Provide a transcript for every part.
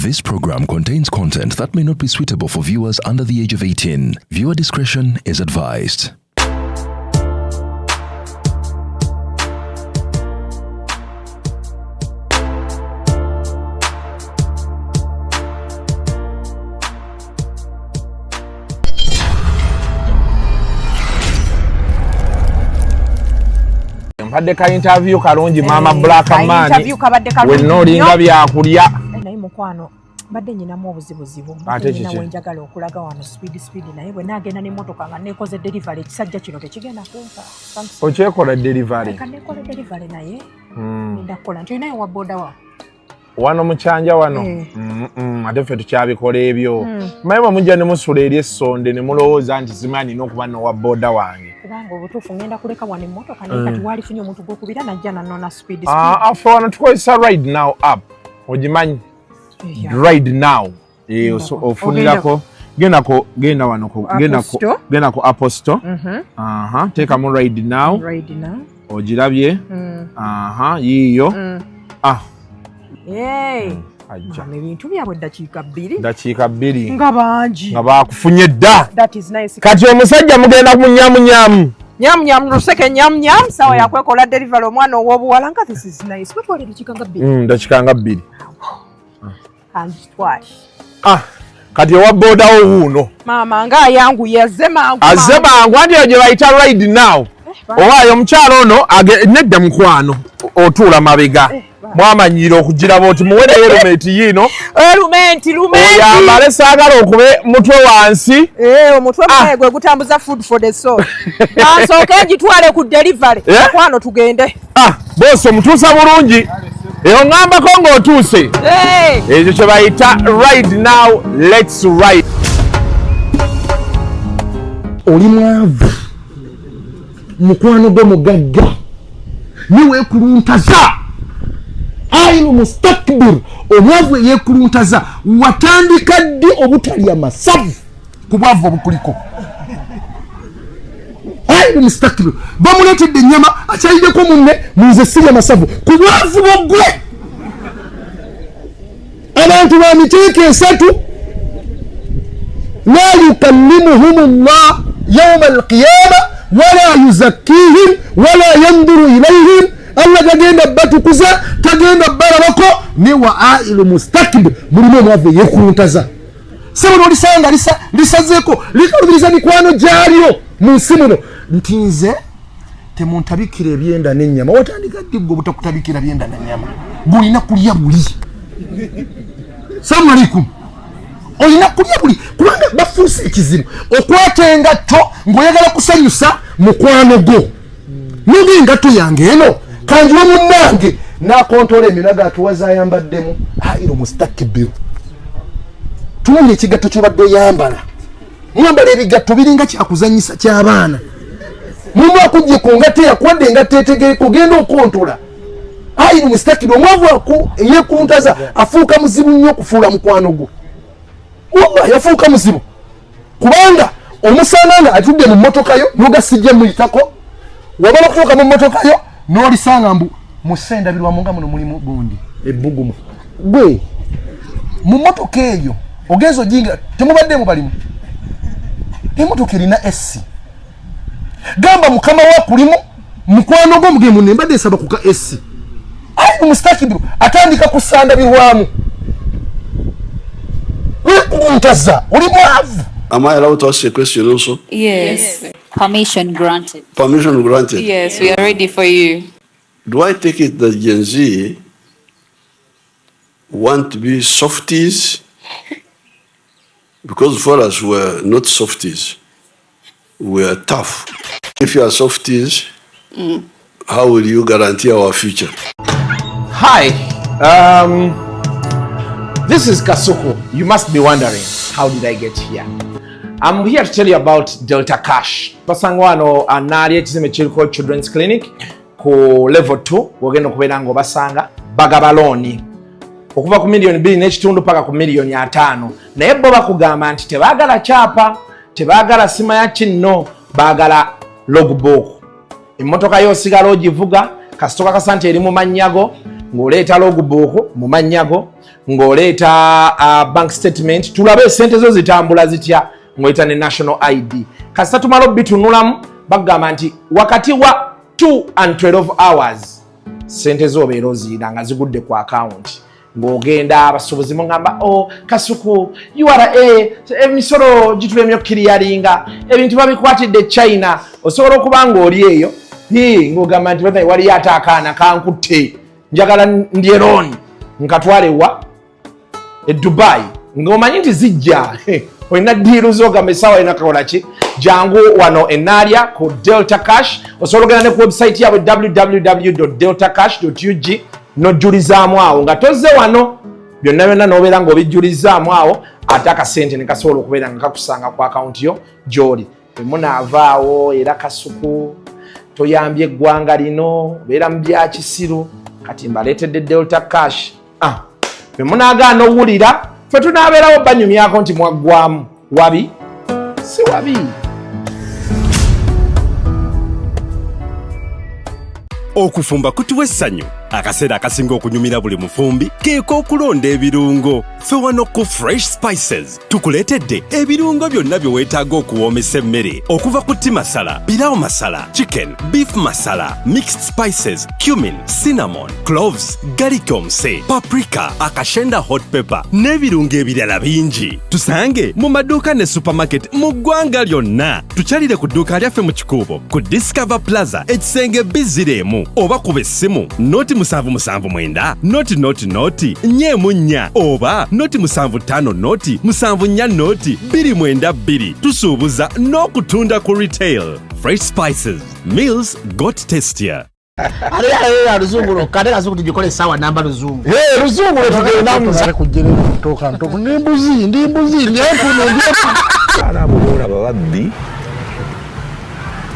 This program contains content that may not be suitable for viewers under the age of 18. Viewer discretion is advised. Mbadde ka interview kalungi mama Black Man wenno linga byakulya naye mukwano mbadde nyinamu obuzibuzibu nyina wenjagala okulaga wano speed naye bwe nagenda n'emmotoka nga nekoze delivery ekisajja kino tekigenda kumpa okyekola delivery kanekola delivery naye ndakola nti naye wa boda wa wano mukyanja wano ate ffe tukyabikola ebyo maye mujja ne musula eri essonde ne mulowooza nti simanyi n'okuba nowa boda wange kubanga obutuufu ngenda kuleka wano emmotoka naye kati waalifunye omuntu gwokubira najja nanona speed afe wano tukozesa ride now app ogimanyi ride now ofunirako genda wano genda ku Apple Store teekamu ride now ogirabye yiiyo ebintu byabwe dakiika bbiri nga bangi nga bakufunye dda kati omusajja mugenda ku nyamunyamu luseke nyamunyamu sawa yakwekola delivery omwana ow'obuwala nga this is nice wetwale dakiika nga bbiri kati owa bodawo wuuno maama nga ayanguye azze mangu anti eyo gye bayita ride now owaayo omukyalo ono nedda mukwano otuula mabega mwamanyire okugiraba oti muwereyo erumenti yiino oyambale saagala okube mutwe wansi omutwe gwe gutambuza food for the soul ansooke ngitwale ku delivery mukwano tugende bose omutuusa bulungi eyo ngambako ng'otuuse ekyo kye bayita ride now let's ride oli mwavu mukwano gwe mugagga niweekuluntaza ayilu mustakbir omwavu eyeekuluntaza watandika ddi obutalya masavu ku bwavu obukuliko ayilu mustakbir bamuleetedde ennyama akyaliddeko munne munze sirya masavu ku bwavu bwoggwe abantu ba miteeko esatu la yukallimuhum llah yauma alqiyama wala yuzakkihim wala yanduru ilayhim Allah tagenda batukuza tagenda balabako ni wa ailu mustakbir mulimu omwavu yeekuluntaza sebo olisanga lisazeeko likalubiriza mikwano gyalyo mu nsi muno nti nze temuntabikira ebyenda n'ennyama watandika ddi gwe obutakutabikira byenda n'ennyama gwolina kulya buli salamu alaikum olina kulya buli kubanga bafuuse ekizibu okwata engatto ng'oyagala kusanyusa mukwano gwo nuga engatto yange eno kanjiwa munnange nakontola eminaga atuwaza ayambaddemu airo mustakbiru tuwulira ekigatto kyobadde oyambala mwambala ebigatto biringa kyakuzanyisa ky'abaana mumu akujje ku ngatto yakuwadde engatto etegereko genda okontola airo mustakbiru omwavu eyeekuntaza afuuka muzibu nnyo okufuula mukwano gwo wallahi yafuuka muzibu kubanga omusaana nga atudde mu mmotoka yo nogasijja muyitako wabala okutuuka mu mmotoka yo n'olisanga mbu musendabirwa munga muno mulimu gundi ebbugumu gwe mu mmotoka eyo ogenzo jinga temubaddemu balimu emmotoka erina esi gamba mukama wa kulimu mukwano gwo mugemu nembadde esaba kuka esi ayi mustakibiru atandika kusandabirwamu wekuntaza oli mwavu. Am I allowed to ask a question also? Yes. Permission granted. Permission granted? Yes, we are ready for you. Do I take it that Gen Z want to be softies? Because for us, we're not softies. We're tough. If you are softies, how will you guarantee our future? Hi. This is Kasuku. You must be wondering, how did I get here? I'm here to tell you about Delta Cash. Basangwano anali ekizime kiriko Children's Clinic ku level 2 wogenda okubeera nga obasanga bagaba looni okuva ku $2 million paka ku $5 million naye bo bakugamba nti tebaagala kyapa tebaagala sima ya kinno baagala logbook emmotoka yo sigala ogivuga kasitoka kasante eri mu mannyago ng'oleeta logbook mu mannyago, ng'oleeta bank statement, tulabe sente zo zitambula zitya, ng'oleeta ne national ID. Kasita tumala bitunulamu bagamba nti wakati wa 2 and 12 hours sente zo obeera oziyina nga zigudde ku account. Ng'ogenda abasuubuzi mugamba Kasuku URA emisolo gitulemye okkiriyalinga ebintu babikwatidde China osobola okuba ng'oli eyo ng'ogamba nti waliyo ate akaana kankutte njagala ndyerooni nkatwale wa Dubai ng'omanyi nti zijja olina ddiiru z'ogamba essaawa olina kakola ki jangu wano enaalya ku Delta Cash osobola ogenda ne ku website yaabwe www.deltacash.ug nojulizaamu awo nga tozze wano byonna byonna n'obeera ng'obijjulizaamu awo ate akasente ne kasobola okubeera nga kakusanga ku akawunti yo gy'oli. Temunaavaawo era Kasuku toyambye eggwanga lino obeera mu bya kisiru kati mbaleetedde Delta Cash. Temunaagaana owulira ffe tunaabeerawo banyumyako nti mwaggwamu wabi si wabi. Okufumba kutuwa essanyu akaseera akasinga okunyumira buli mufumbi keeko okulonda ebirungo. Ffe wano ku Fresh Spices tukuleetedde ebirungo byonna bye weetaaga okuwoomesa emmere okuva ku tea masala, pilau masala, chicken, beef masala, mixed spices, cumin, cinnamon, cloves, garlic omuse, paprika, akashenda hot pepper n'ebirungo ebirala bingi. Tusange mu maduuka ne supermarket mu ggwanga lyonna. Tukyalire ku dduuka lyaffe mu Kikuubo ku Discover Plaza ekisenge B0 oba kuba essimu noti 779 noti nyemunya oba noti 75 noti 74 noti 292. Tusuubuza n'okutunda ku retail. Fresh Spices, meals got tastier. Ale luzungu kade kasuku tujikole sawa namba luzungu. Luzungu tugenda muza kujjere kutoka ntoko ndi mbuzi nyepuno arabuura babaddi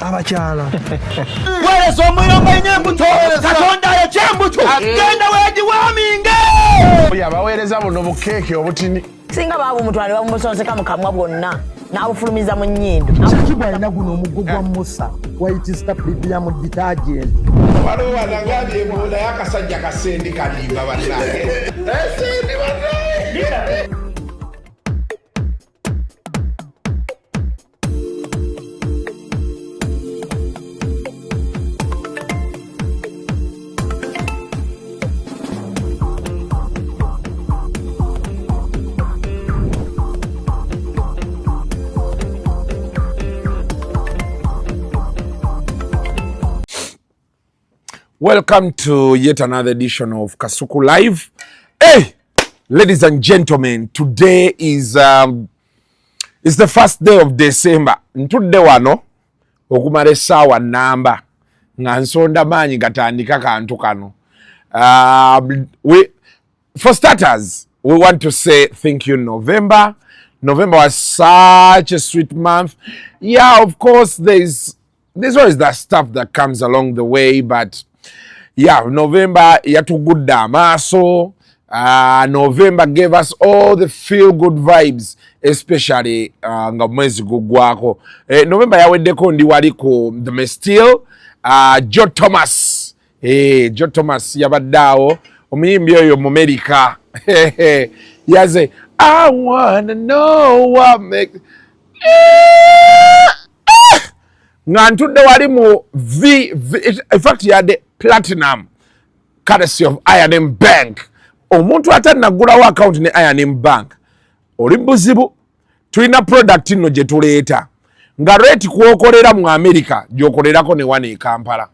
abakyala wale somuyomba nyembuto katonda ya chembuto genda weji waminge yabaweereza buno bukeke obutini singa babu mutwale bamusonseka mukamwa bwonna n'abufulumiza mu nnyindo kibwa ina guno omugugwa Musa wayitista bibiyamu detergent waliwo wanagambye ebola yakasajja kasendi kalimba bannange esendi bannange. Welcome to yet another edition of Kasuku Live. Hey, ladies and gentlemen, today is the first day of December. Ntudde wano okumala essaawa nnamba nga nsonda maanyi gatandika kantu kano. For starters, we want to say thank you, November. November was such a sweet month. Yeah, of course, there's always that stuff that comes along the way, but yeah, November yatugudda amaaso. November gave us all the feel good vibes, especially nga mwezi gugwako. November yaweddeko ndi wali ku The Mestil, Joe Thomas. Joe Thomas yabaddawo omuyimbi oyo mu America. Yaze I wanna know what makes nga ntudde wali mu in fact yadde platinum courtesy of I&M Bank. Omuntu atannagulawo account ne I&M Bank oli buzibu. Tulina product nno gye tuleeta nga rate kwokolera mu America gyokolerako ne wane e Kampala.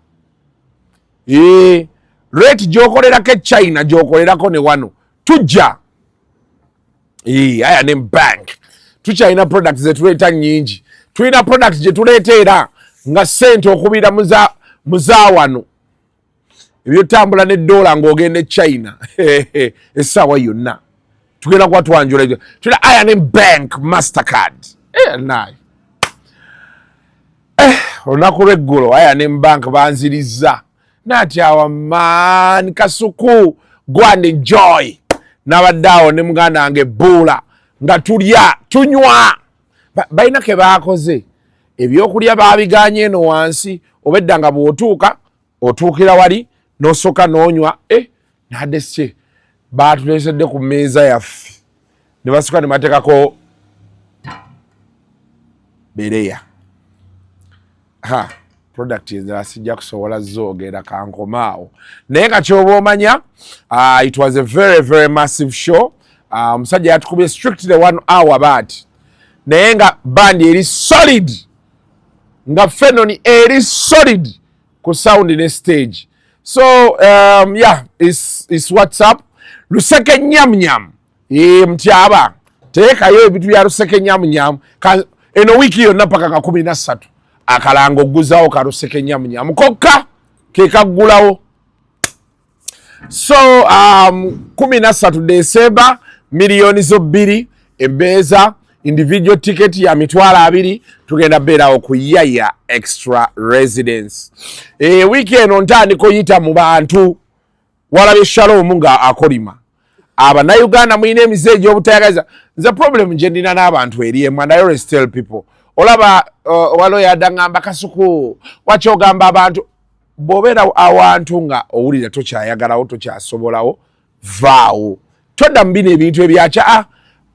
Rate gyokolerako e China gyokolerako ne wano tujja. I&M Bank tukyalina products ze tuleeta nnyingi. Tulina products gye tuleeta era nga sente okubira muzaawano ebyotambula ne dola ng'ogenda e China essaawa yonna tugenda kuba twanjula tulina I&M Bank Mastercard. Naye olunaku lw'eggulo I&M Bank banzirizza naatyawa maani Kasuku go and enjoy. N'abaddaawo ne muganda wange Buula nga tulya tunywa balina ke baakoze ebyokulya baabiganye eno wansi obedda nga bw'otuuka otuukira wali n'osooka n'onywa nadese batuleesedde ku mmeeza yaffe ne basuka ne bateekako bereya product ezala sijja kusobola zoogera kankomaawo naye nga kyoba omanya it was a very very massive show omusajja yatukubye strictly 1 hour but naye nga bandi eri solid nga Phenon eri solid ku sound ne stage so yeah is WhatsApp luseke nyamnyam mtyaba teekayo ebintu bya luseke nyamnyam eno wiki yonna paka ka 13 akalango guzawo ka luseke nyamnyam kokka ke kaggulawo so 13 December milioni zo 2 embeeza individual ticket ya mitwalo 2 tugenda beerawo ku Yaya extra residence weekend ntandiko yita mu bantu walabe Shalom nga akolima Uganda mwine emizeeji obutayagaza nze problem nje ndina n'abantu eri and I always tell people olaba walo yadangamba Kasuku wakyogamba abantu bobera awantu nga owulira tokyayagalawo tokyasobolawo vaawo todda mbina ebintu ebyakya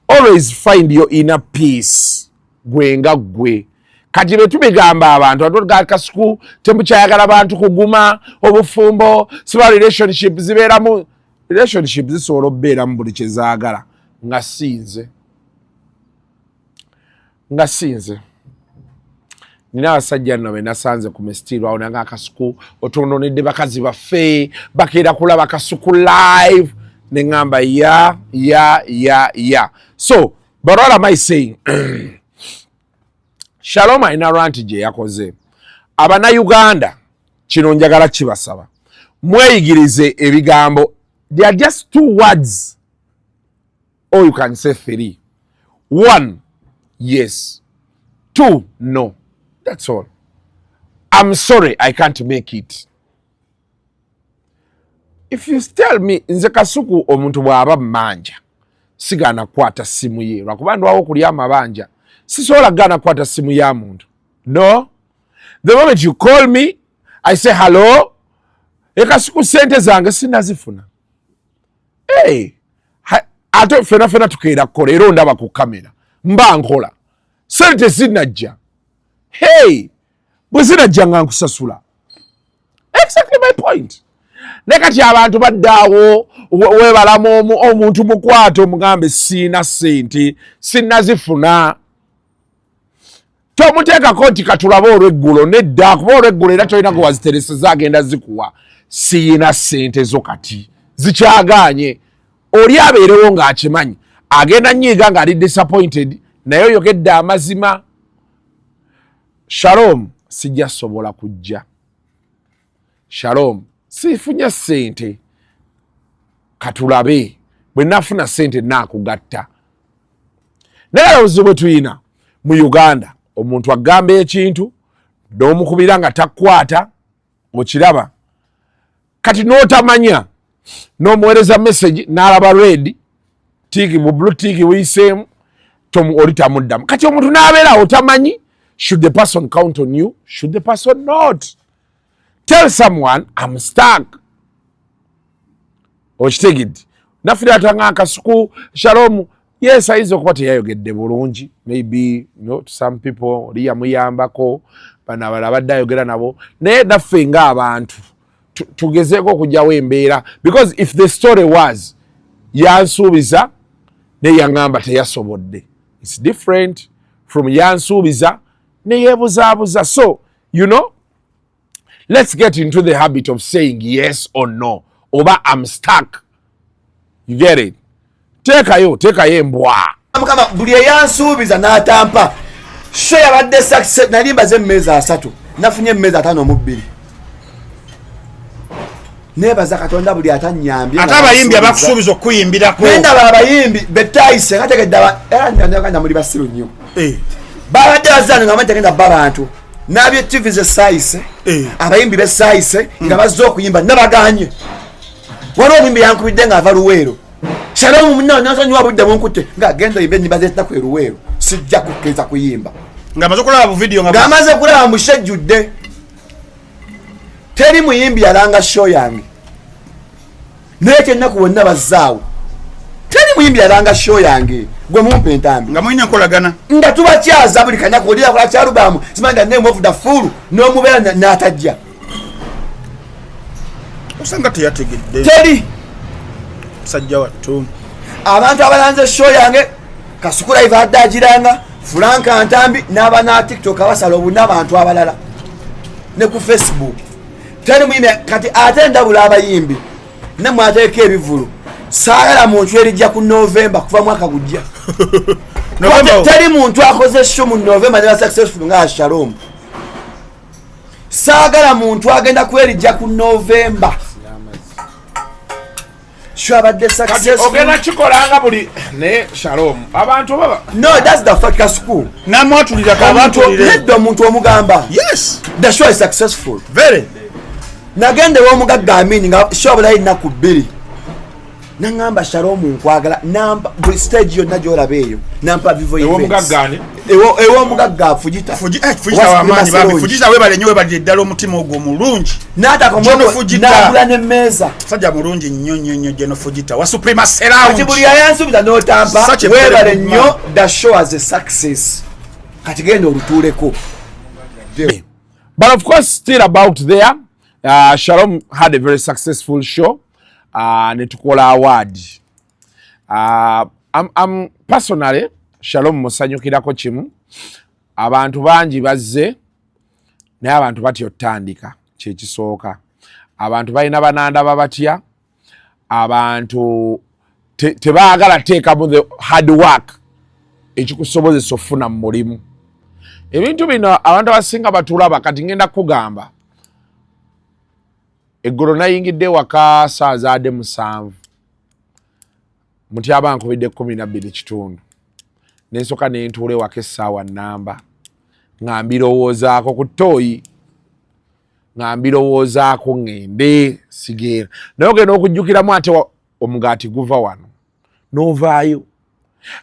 always find your inner peace gwenga gwe kati betubigamba abantu atoga Kasuku tembukyayagala abantu kuguma obufumbo siba relationship zibeeramu relationship zisobola okubeeramu buli kyezaagala nga sinze nina abasajja nno be nasanze ku mesitiirwa awo nanga Kasuku otononedde bakazi baffe bakeera kulaba Kasuku live ne ngamba ya so but what am I saying Shalom alina rant gye yakoze Uganda kino njagala kibasaba mweyigirize ebigambo. They are just 2 words or you can say 3. 1 yes, 2 no, that's all. I'm sorry I can't make it. If you tell me nze Kasuku omuntu bw'aba manja sigana kwata simu ye lwakuba ndwawo kulya amabanja sisobola gana kwata simu ya muntu. No, the moment you call me I say hello Kasuku sente zange sinazifuna. Ate fena tukeera kukola era ondaba ku kamera mba nkola sente zinajja bwe zinajja nga nkusasula. Exactly my point. Ne kati abantu baddaawo webalamu omuntu mukwate omugambe siina sente sinazifuna tomuteekako nti katulaba olweggulo nedda kuba olweggulo era tolina gwe wazitereseza agenda zikuwa siina sente zo kati zikyaganye oli abeerewo ng'akimanyi agenda nyiiga ng'ali disappointed naye oyogedde amazima. Shalom sijja sobola kujja. Shalom sifunye sente katulabe bwe nafuna sente naakugatta. Naye obuzibu bwe tuyina mu Uganda omuntu agamba ekintu n'omukubira nga takwata okiraba kati n'otamanya n'omuweereza message n'alaba red tiki mu blue tiki wiseemu oli tamuddamu kati omuntu n'abeera otamanyi. Should the person count on you? Should the person not? Tell someone I'm stuck. Okitegedde nafuna atanga Kasuku Shalom yes ayinza okuba teyayogedde bulungi maybe to some people oli yamuyambako bano abalala badde ayogera nabo naye naffe ng'abantu tugezeeko okugyawo embeera because if the story was yansuubiza ne yaŋŋamba teyasobodde it's different from yansuubiza ne yeebuzaabuza. So you know, let's get into the habit of saying yes or no oba I'm stuck. You get it? Teekayo embwa mukama buli eyansuubiza n'atampa sho yabadde success nali mbaze emmeeza 3 nafunye emmeeza 5 nebaza Katonda buli atanyambye ate abayimbi abakusuubiza okuyimbirako nenda abayimbi betayise ngategedde era muli basiru nnyo babadde bazana nga bategenda babantu nabye TV ze sayise abayimbi be sayise nga bazze okuyimba nabaganye waliwo omuyimbi yankubidde ng'ava Luweero Shalom munna nasanywa budde munkute nga genda ibe nibazeta ku Luweero sijja kukeza kuyimba nga maze kulaba video nga amaze kulaba mushejjudde teri muyimbi yalanga show yange Neke ennaku wonna bazzaawo. Teri muyimbi yalanga show yange. Gwe mumpe entambi. Nga mulina nkolagana. Nga tubakyaza buli kanyako olira kola kyalubamu. Simanga name of the fool. N'omubeera n'atajja. Osanga teyategedde. Teri. Sajja wattu. Abantu abalanze show yange Kasuku live adagiranga Franka Ntambi n'abana TikTok abasala obuna abantu abalala ne ku Facebook. Teri muyimbi kati atenda bula abayimbi. Ne mwateeka ebivulu. Saagala muntu erijja ku November kuva mwaka gujja. Teri muntu akoze show mu November ne successful nga Shalom. Saagala muntu agenda kwerijja ku November. Shabadde successful. Ogenda kikolanga buli ne Shalom. Abantu baba. No, that's the fact school. Namwatulira abantu neddo omuntu omugamba. Yes. The show is successful. Very. Nagende wo mugagga amini nga show bulayi naku 2. Nangamba Shalom nkwagala namba buli stage yonna gy'olabeeyo. Nampa vivo events. Ewo mugaggane. Ewo mugagga Fujita. Fujita wamaanyi babi. Fujita webale nnyo webale ddala omutima ogwo mulungi. N'ata komono Fujita. N'agula n'emmeeza. Sajja mulungi nnyo Geno Fujita. Wa Supremacy Lounge. Kati buli yayansuubiza n'otampa webale nnyo the show as a success. Kati genda olutuuleko. But of course still about there. Shalom had a very successful show. Netukola award. I'm personally Shalom musanyukirako kimu. Abantu bangi bazze naye abantu batya otandika kyekisooka. Abantu balina bananda babatya. Abantu tebaagala teekamu the hard work ekikusobozesa ofuna mu mulimu. Ebintu bino abantu abasinga batulaba kati ngenda kugamba. Eggulo nayingidde waka saa zaade 7. Mutyaba nkubidde 12 kitundu. Nensoka nentuule waka essaawa nnamba. Nga mbirowoozaako ku ttooyi. Nga mbirowoozaako ngende sigeera. Naye ogenda okujjukiramu ate omugaati guva wano. N'ovaayo.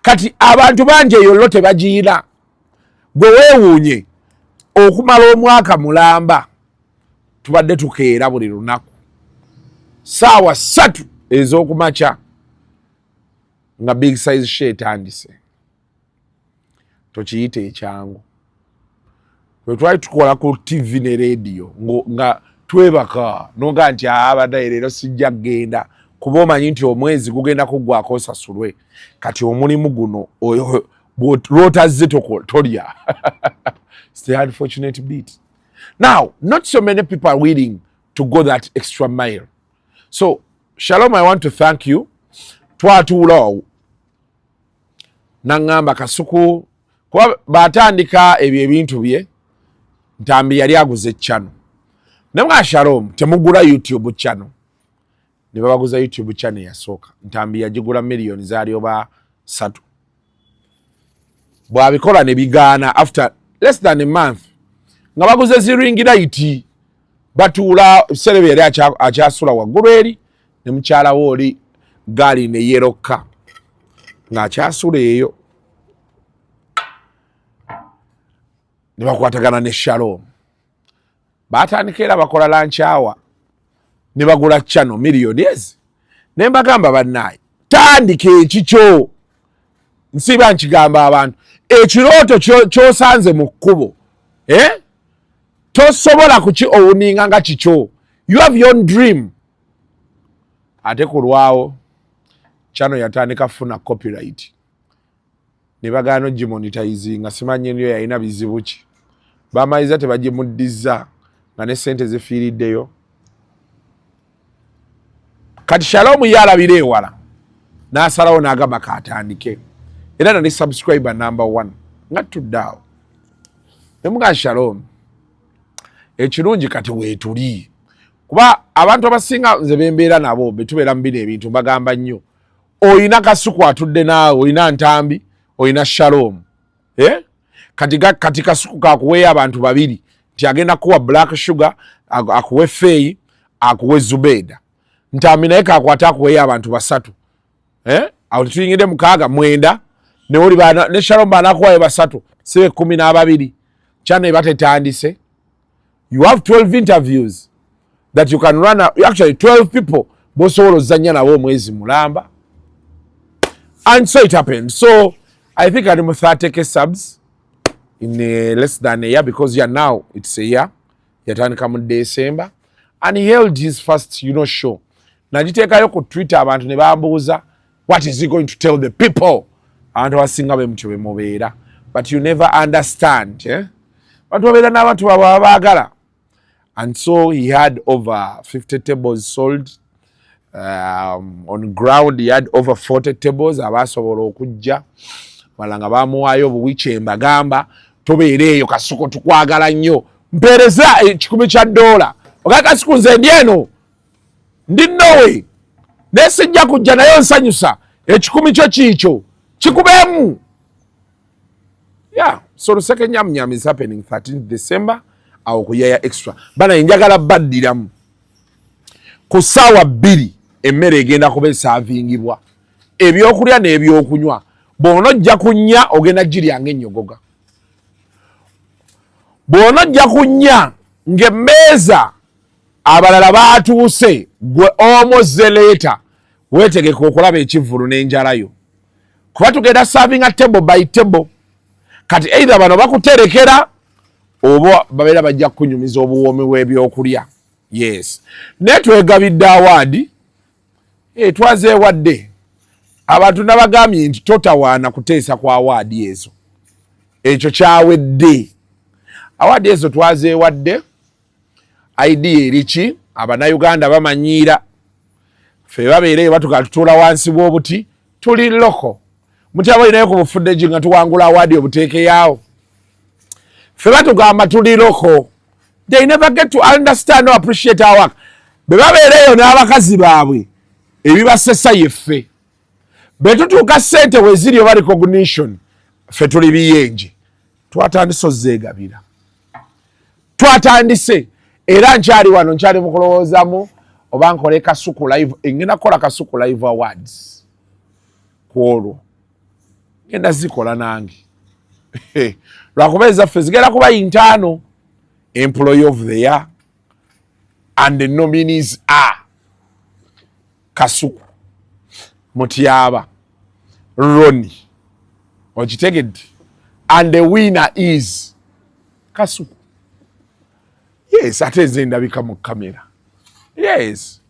Kati abantu bangi eyo lo tebagiina. Gwe weewuunye okumala omwaka mulamba. Tubadde tukeera buli lunaku. Saawa 3 ez'okumakya nga big size show etandise. Tokiyite ekyangu. Bwe twali tukola ku TV ne radio nga twebaka noga nti abadde leero sijja kgenda kuba omanyi nti omwezi gugenda kuggwako osasulwe. Kati omulimu guno lwotazze tolya. It's the unfortunate bit. Now, not so many people are willing to go that extra mile. So, Shalom, I want to thank you. Twatuula nangamba Kasuku kuba batandika ebyo ebintu bye Ntambi yali aguze channel. Nemwa Shalom temugula YouTube channel. Ne babaguza YouTube channel yasooka. Ntambi yagigula million zaali oba 3. Bwabikola ne bigaana after less than a month. Nga baguze ziringira iti batuula serebe yali akyasula waggulu eri ne mukyala we oli gaali ne yeroka nga akyasula eyo ne bakwatagana ne Shalom batandika era bakola lunch hour ne bagula channel millionaires ne mbagamba bannaayi tandika ekikyo nsiba nkigamba abantu ekirooto kyosanze mu kkubo tosobola kuki owuninga nga kikyo. You have your own dream. Ate kulwawo channel yatandika funa copyright. Ne bagano gimonetizing nga simanye niyo yalina bizibu ki. Bamayiza tebagimuddiza nga ne sente zifiiriddeyo. Kati Shalom yalabira ewala n'asalawo n'agamba katandike. Era ne subscriber number 1 nga tuddaawo. Nemuga Shalom ekirungi kati weetuli kuba abantu abasinga nze bembeera nabo betubeera mu bino ebintu mbagamba nnyo oyina Kasuku atudde naawe oyina Ntambi oyina Shalom kati Kasuku kakuweeyo abantu 2 nti agenda kuwa Black Sugar akuwe Fei akuwe Zubeda Ntambi naye kakwata akuweeyo abantu 3 awo tuyingidde 6 9 ne Shalom banakuwayo 3 sibe 12 channel batetandise. You have 12 interviews that you can run. Actually, 12 people bosobola ozannya nabo omwezi mulamba. And so it happened. So I think I'm 30k subs in less than a year, because now it's a year. Yatandika mu December. And he held his first, show. Najiteekayo ku Twitter abantu ne bambuuza, what is he going to tell the people? Abantu basinga bemutyo bemubeera. But you never understand. Bantu babeera n'abantu baba baagala. And so he had over 50 tables sold. On ground he had over 40 tables. Abasobola okujja. Balanga bamuwaayo obuwiche mbagamba. Tobeereeyo Kasuku tukwagala nnyo. Mpereza $1,000. Kasuku nze ndi eno. Ndi Norway. Nesijja kujja nayo nsanyusa. $1,000 kyo kiikyo. Kikubeemu. Yeah. So the second nyam is happening 13th December. Awo kuyaya extra. Bana njagala baddiramu. Ku ssaawa 2 emmere egenda kuba esaavingibwa. Ebyokulya n'ebyokunywa. Bw'onojja kunnya ogenda giryanga ennyogoga. Bw'onojja kunnya ng'emmeeza abalala baatuuse gwe omozze leeta weetegeka okulaba ekivvulu n'enjalayo. Kuba tugenda serving table by table. Kati either bano bakuterekera oba babeera bajja kunyumiza obuwoomi bw'ebyokulya. Yes. Naye twegabidde awaadi. Twazeewadde. Abantu nabagambye nti totawaana kuteesa kwa awaadi ezo. Ekyo kyawedde. Awaadi ezo twazeewadde. Idea eriki Abannayuganda bamanyiira. Ffe babeereyo batuka tutuula wansi bw'obuti. Tuli loko. Mutyaba olinayo ku bufuddeji nga tuwangula awaadi obuteekeyaawo. Ffe batugamba tuli loko. They never get to understand or appreciate our work. Be babeereyo n'abakazi baabwe ebibasesa yeffe. Be tutuuka ssente we ziri oba recognition. Ffe tuli biyenje. Twatandise ozzeegabira. Twatandise. Era nkyali wano nkyali mu kulowoozaamu oba nkole Kasuku live. Ngenda kukola Kasuku live awards. Kwolwo. Ngenda zikola nange. Lwakuba ezaffe zigenda kuba 5. Employee of the year. And the nominees are Kasuku, Mutyaba, Ronnie, Ochiteged. And the winner is Kasuku. Yes, ate nze ndabika mu camera. Yes.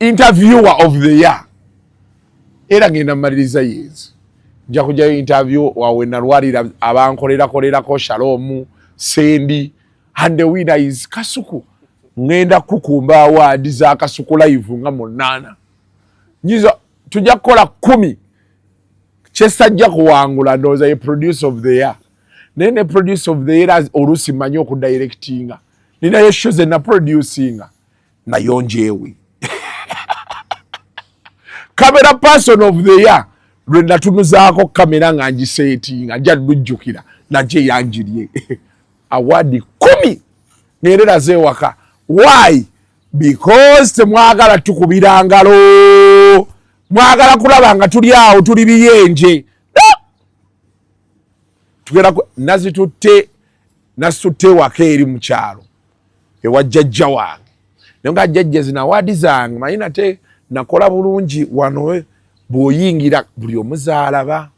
Interviewer of the year. Era ngenda mmaliriza years. Nja kujjayo interview wawe nalwalira abankolerako Shalom, Sendi. And the winner is Kasuku. Ngenda kukumba awards za Kasuku live nga 8. Nyizo tujja kukola 10. Kyesajja kuwangula ndowooza ye producer of the year. Nene producer of the year oluusi mmanyi okudirectinga. Ninayo show ze na producinga. Nayonjeewe. Camera person of the year. Lwe natunuzaako kamera nga ngiseetinga. Ajja lujjukira. Najje yanjirye. Award 10 nerera zewaka. Why? Because temwagala tukubira ngalo. Mwagala kulaba nga tuli awo tuli biyenje. Tugera nasitutte waka eri mu kyalo ewa jjajja wange. Naye nga jjajja zina awaadi zange manyi nate nakola bulungi wano bw'oyingira buli omuzaalaba.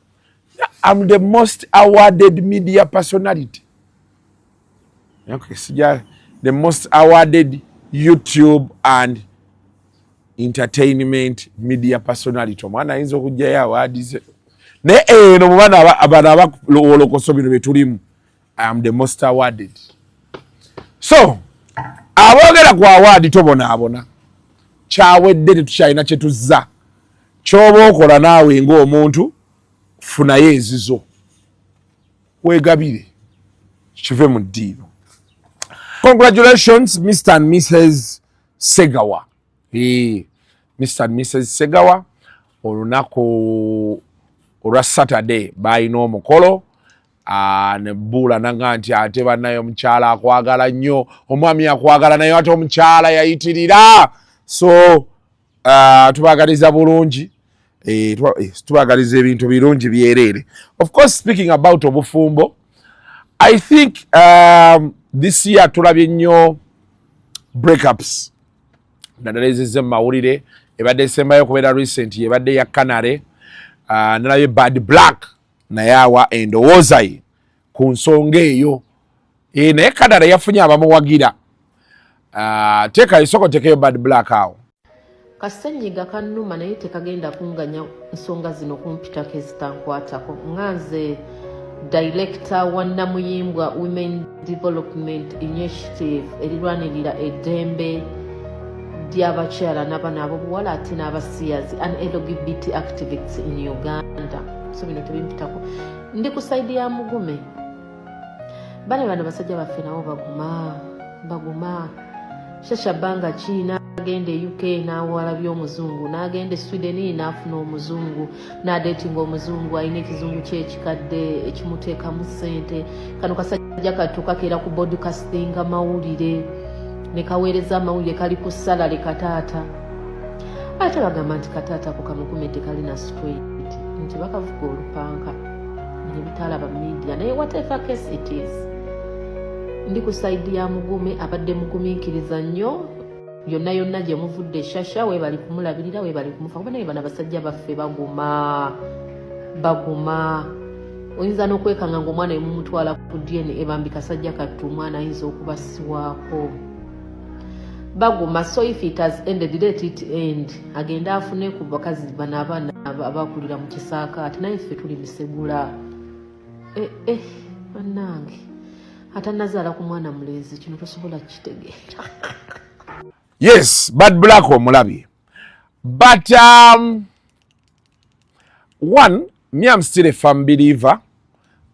I'm the most awarded media personality. Okay, the most awarded YouTube and entertainment media personality. Omwana ayinza okujjayo awards. Naye eno mubana abana abalokoso bino betulimu. I am the most awarded. So, aboogera ku award tobonaabona. Kyawedde tetukyalina kye tuzza. Ky'oba okola naawe ng'omuntu funayo ezizo. Weegabire. Kive mu ddiino. Congratulations, Mr. and Mrs. Segawa. Mr. and Mrs. Segawa. Olunaku olwa Saturday balina omukolo. Ne bbula nanga nti ate bannayo omukyala akwagala nnyo. Omwami akwagala naye ate omukyala yayitirira. So, tubagaliza bulungi. Tubagaliza ebintu birungi byereere. Of course, speaking about obufumbo, I think this year tulabye nnyo breakups. Naddala ezizze mu mawulire ebadde esembayo okubeera recent ebadde ya Canary nalaye Bad Black naye awa endowooza ye ku nsonga eyo naye Canary yafunye abamuwagira teeka isoko tekeyo Bad Black awo kasenyiga kannuma naye tekagenda kunganya nsonga zino kumpitako ezitankwatako nganze director wa Namuyimbwa Women Development Initiative erirwanirira eddembe ly'abakyala n'abaana ab'obuwala ate n'abasiyazi and LGBT activists in Uganda. So bino tebimpitako. Ndi ku side ya Mugume. Bano basajja baffe nabo baguma. Shasha Banga China agende UK n'awala by'omuzungu n'agende Sweden n'afuna omuzungu n'adetinga omuzungu ayina ekizungu ky'ekikadde ekimuteekamu ssente kano kasajja katukakera ku broadcasting amawulire ne kaweereza amawulire kali ku salale kataata ate bagamba nti kataata ku kamukumete kali na straight nti bakavuga olupanka ne bitalaba media naye whatever case it is ndi ku side ya Mugume abadde mugumiikiriza nnyo yonna gye muvudde shasha we bali kumulabirira we bali kumufa kuba naye bana basajja baffe baguma oyinza n'okwekanga ng'omwana emumutwala ku DNA ebambika sajja kattu omwana ayinza okubasiwaako baguma. So if it has ended, let it end. Agenda afune ku bakazi bana abaana abakulira mu kisaaka ati naye ffe tuli misegula bannange ate nazaala ku mwana mulenzi kino tosobola kitegeera. Yes, Bad Black omulabi. But one, me I'm still a firm believer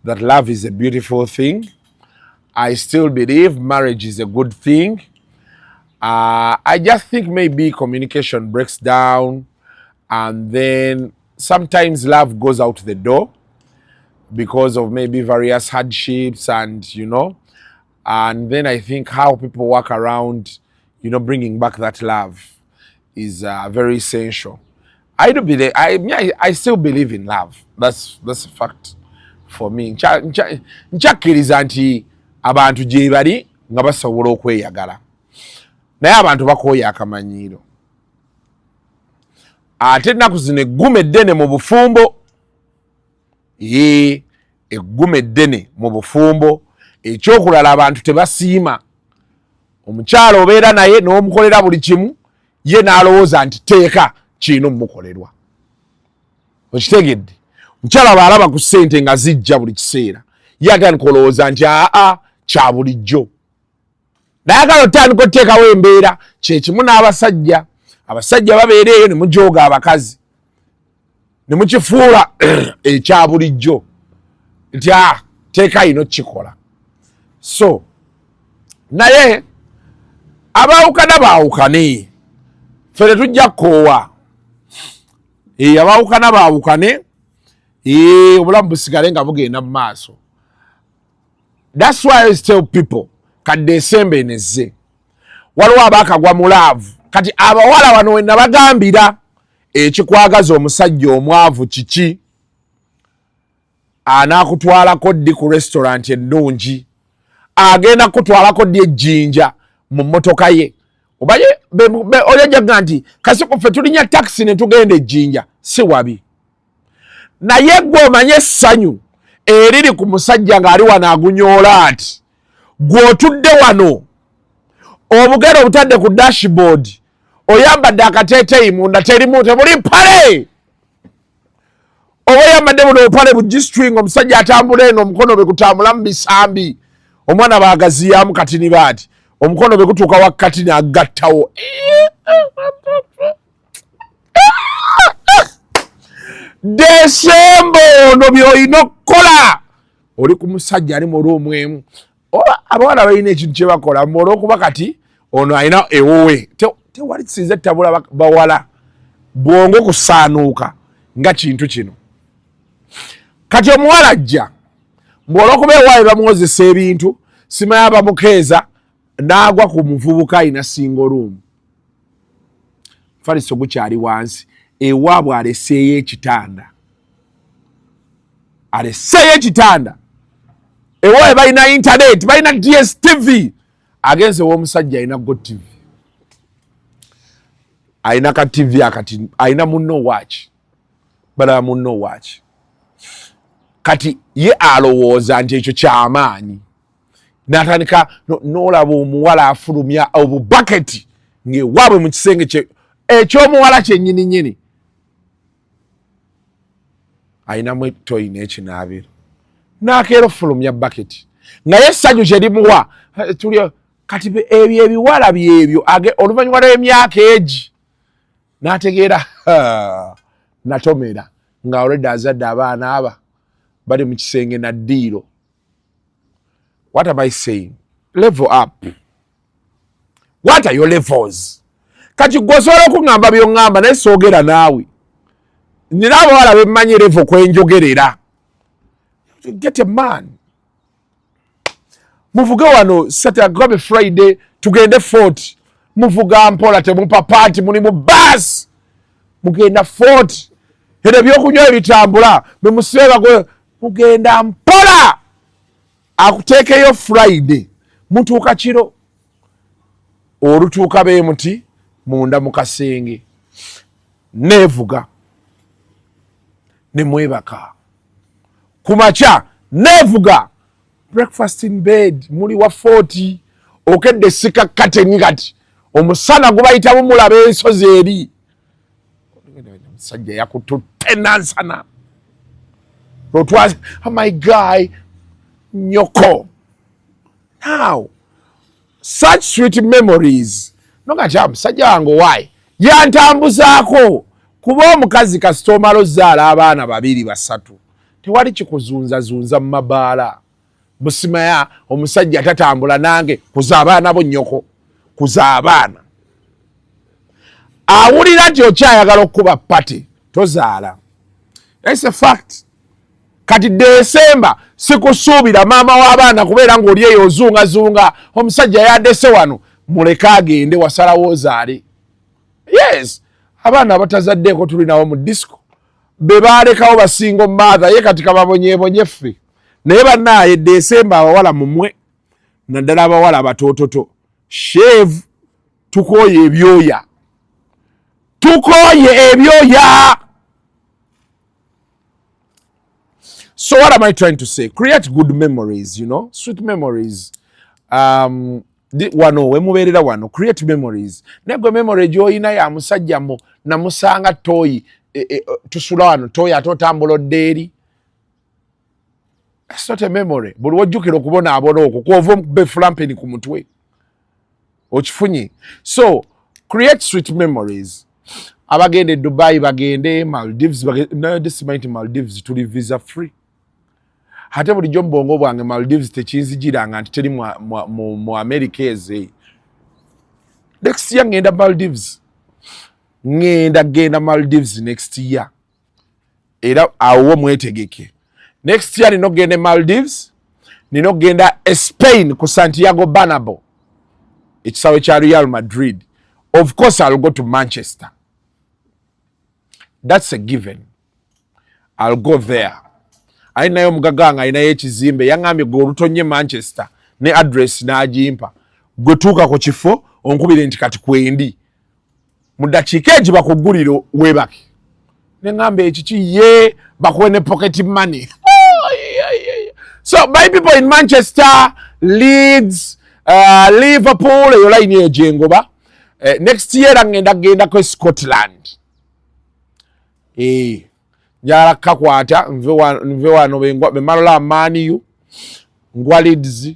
that love is a beautiful thing. I still believe marriage is a good thing. I just think maybe communication breaks down and then sometimes love goes out the door because of maybe various hardships and and then I think how people work around bringing back that love is very essential. I do believe. I still believe in love. That's a fact for me. Nchakkiriza nti abantu gye bali nga basobola okweyagala. Naye abantu bakooya akamanyiiro. Ate ennaku zino eggume eddene mu bufumbo. Eggume eddene mu bufumbo. Ekyokulala abantu tebasiima. Omukyalo obeera naye n'omukolera buli kimu ye n'alowooza nti teeka kiina omukolerwa. Okitegedde? Omukyala bw'alaba ku ssente nga zijja buli kiseera ye atandika olowooza nti kya bulijjo. Nayagala otandika oteekawo embeera kyekimu n'abasajja. Abasajja babeera eyo ne mujooga abakazi ne mukifuula ekya bulijjo nti teeka ino kikola. So naye abaawukana baawukane ffe tetujja kkoowa. Abaawukana baawukane obulamu busigale nga bugenda mu maaso. That's why I tell people kadde esembe enezze waliwo abaakagwa mu laavu kati abawala wano we nabagambira ekikwagaza omusajja omwavu kiki anaakutwalako ddi ku restaurant ennungi agenda kutwalako ddi ejjinja mu mmotoka ye obaye olyajaga nti kasi kuffe tulinya taxi ne tugenda ejjinja si wabi naye gwe omanye essanyu eriri ku musajja ng'ali wano agunyoola ati gw'otudde wano obugere obutadde ku dashboard oyambadde akateeteeyi munda terimu tebuli mpale oba oyambadde buno obupale bugistring omusajja atambula eno omukono bwe gutambula mu bisambi omwana baagaziyamu katini baati omukono bwe gutuuka wakkati n'agattawo Desembo ono by'olina okukola oli ku musajja ali mu luumu emu oba abawala balina ekintu kye bakola olw'okuba kati ono alina ewuwe tewali kisinze tabula bawala bwongo kusaanuuka nga kintu kino kati omuwala ajja olw'okuba ewaayo bamuwozesa ebintu simanya bamukeeza n'agwa ku muvubuka alina singo luumu faliso gukyali wansi ewaabwe aleseeyo ekitanda ewaayo balina internet balina DSTV agenze w'omusajja alina GoTV aina ka TV akati aina munno watch bala munno watch kati ye alowooza nti ekyo kyamaanyi n'atandika n'olaba omuwala afulumya obubaketi ng'ewaabwe mu kisenge ekyomuwala kyennyini nnyini ayinamu etoyi n'ekinaabiro n'akeera ofulumya baketi nga ye essanyu kye limuwa tuli kati ebyo ebiwala byebyo oluvannyuma lw'emyaka egi n'ategeera natomera nga already azadde abaana aba bali mu kisenge na ddiiro. What am I saying? Level up. What are your levels? Kati gwosobola okuŋŋamba by'oŋŋamba naye soogera naawe. Nina abawala bemmanyi level kwenjogerera. Get a man. Muvuge wano Saturday Friday tugende Fort. Muvuga mpola temupa party muli mu bus. Mugenda Fort. Ebyo by'okunywa ebitambula bemusibeera gwe mugenda mpola. Akuteekeyo Friday mutuuka kiro olutuuka beemuti munda mu kasenge neevuga ne mwebaka kumakya neevuga breakfast in bed muli wa 40 okedde sikakkateni kati omusana gubayitamu mulaba ensozi eri omusajja yakututte nansana lotwazi oh my guy nyoko. Now, such sweet memories. Noga jam, sajja wango why? Yantambuzaako. Kuba omukazi kasita omala ozzaala abaana babiri basatu. Tewali kikuzunza mu mabaala. Busimaya omusajja tatambula nange kuza abaana bo nnyoko. Kuza abaana. Awulira nti okyayagala okuba pate. Tozaala. It's a fact. Kati Desemba sikusuubira maama w'abaana kubeera ng'oli eyo ozungazunga omusajja yaddese wano muleke agende wasalawo ozaale. Yes, abaana abatazaddeeko tuli nawo mu disco be baalekawo basingo mother ye kati kababonyeebonye ffe naye bannaaye Desemba abawala mumwe naddala abawala abatoototo shave tukooye ebyoya So what am I trying to say? Create good memories, you know, sweet memories. Wano wemubeerera wano create memories. Nego memory gy'olina ya musajja mo namusanga toyi tusula wano toyi atotambula oddeeri. That's not a memory. Buli wojjukira okubona abona okwo kwova be flampeni ku mutwe. Okifunye. So create sweet memories. Abagende Dubai bagende Maldives no this might Maldives tuli visa free. Hate bulijjo mbongo bwange Maldives tekinzijiranga nti teri mu America eze. Next year ngenda Maldives. Genda Maldives next year. Era awo mwetegeke. Next year nino gende Maldives. Nino genda Spain ku Santiago Bernabeu. Ekisawe kya Real Madrid. Of course I'll go to Manchester. That's a given. I'll go there. Ainayo mugaganga ainayo ekizimbe yangambye gwe olutonye Manchester ne address n'agimpa gwetuuka ku kifo onkubire nti kati kwendi mu dakiika egi bakugulira weebake ne ngambe ekiki ye bakuwe ne pocket money. So my people in Manchester, Leeds, Liverpool eyo line eyo gyengoba next year ngenda ko Scotland. Njala kakwata nve wano bemalola Manu ngwa Leeds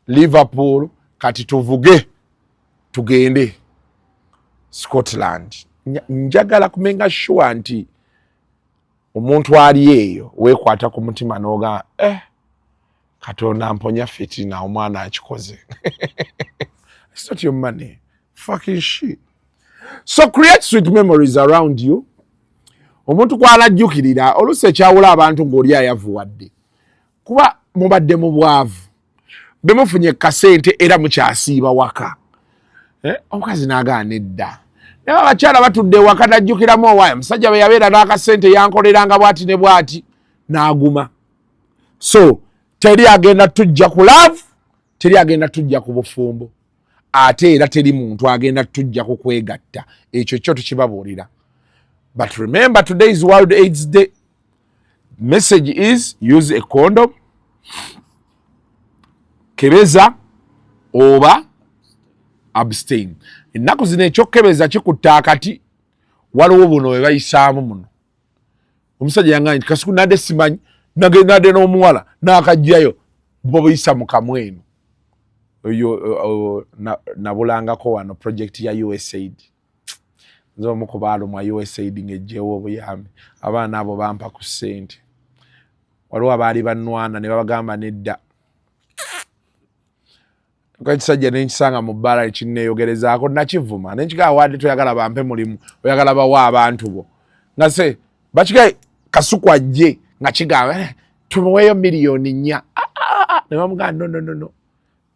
Liverpool kati tuvuge tugende Scotland. Njagala kumenga sure nti omuntu ali eyo wekwata ku mutima noga Katonda mponya fitina omwana akikoze. It's not your money. Fucking shit. So create sweet memories around you. Omuntu kwalajjukirira oluusi ekyawula abantu ng'oli ayavuwadde kuba mubadde mu bwavu bemufunye kasente era mukyasiiba waka omukazi n'agaana edda naye abakyala batudde waka najjukiramu owaayo musajja bwe yabeera n'akasente yankoleranga bwati ne bwati n'aguma. So teri agenda tujja ku love, teri agenda tujja ku bufumbo. ate era teri muntu agenda tujja kukwegatta ekyo kyo tukibabuulira. But remember, today is World AIDS Day. Message is use a condom, kebeza oba abstain. Ennaku zino ekyokebeza kikutta akati, waliwo buno we bayisaamu muno. Omusajja yangaye nti kasuku nadde simanyi nadde n'omuwala n'akajjayo bo buyisa mu kamwenu. Nabulangako wano project ya USAID. Nze omu ku baalumwa USAID ng'ejjeewo obuyambi. Abaana abo bampa ku ssente. Waliwo abaali bannwana ne babagamba nedda. Ekisajja ne nkisanga mu bbaala ekinneeyogerezaako nakivuma. Ne nkigaa wadde toyagala bampe mulimu, oyagala bawa abantu bo. Nga se bakigaye kasuku ajje nga kigamba tumuweeyo miliyoni 4. Ne bamugamba no.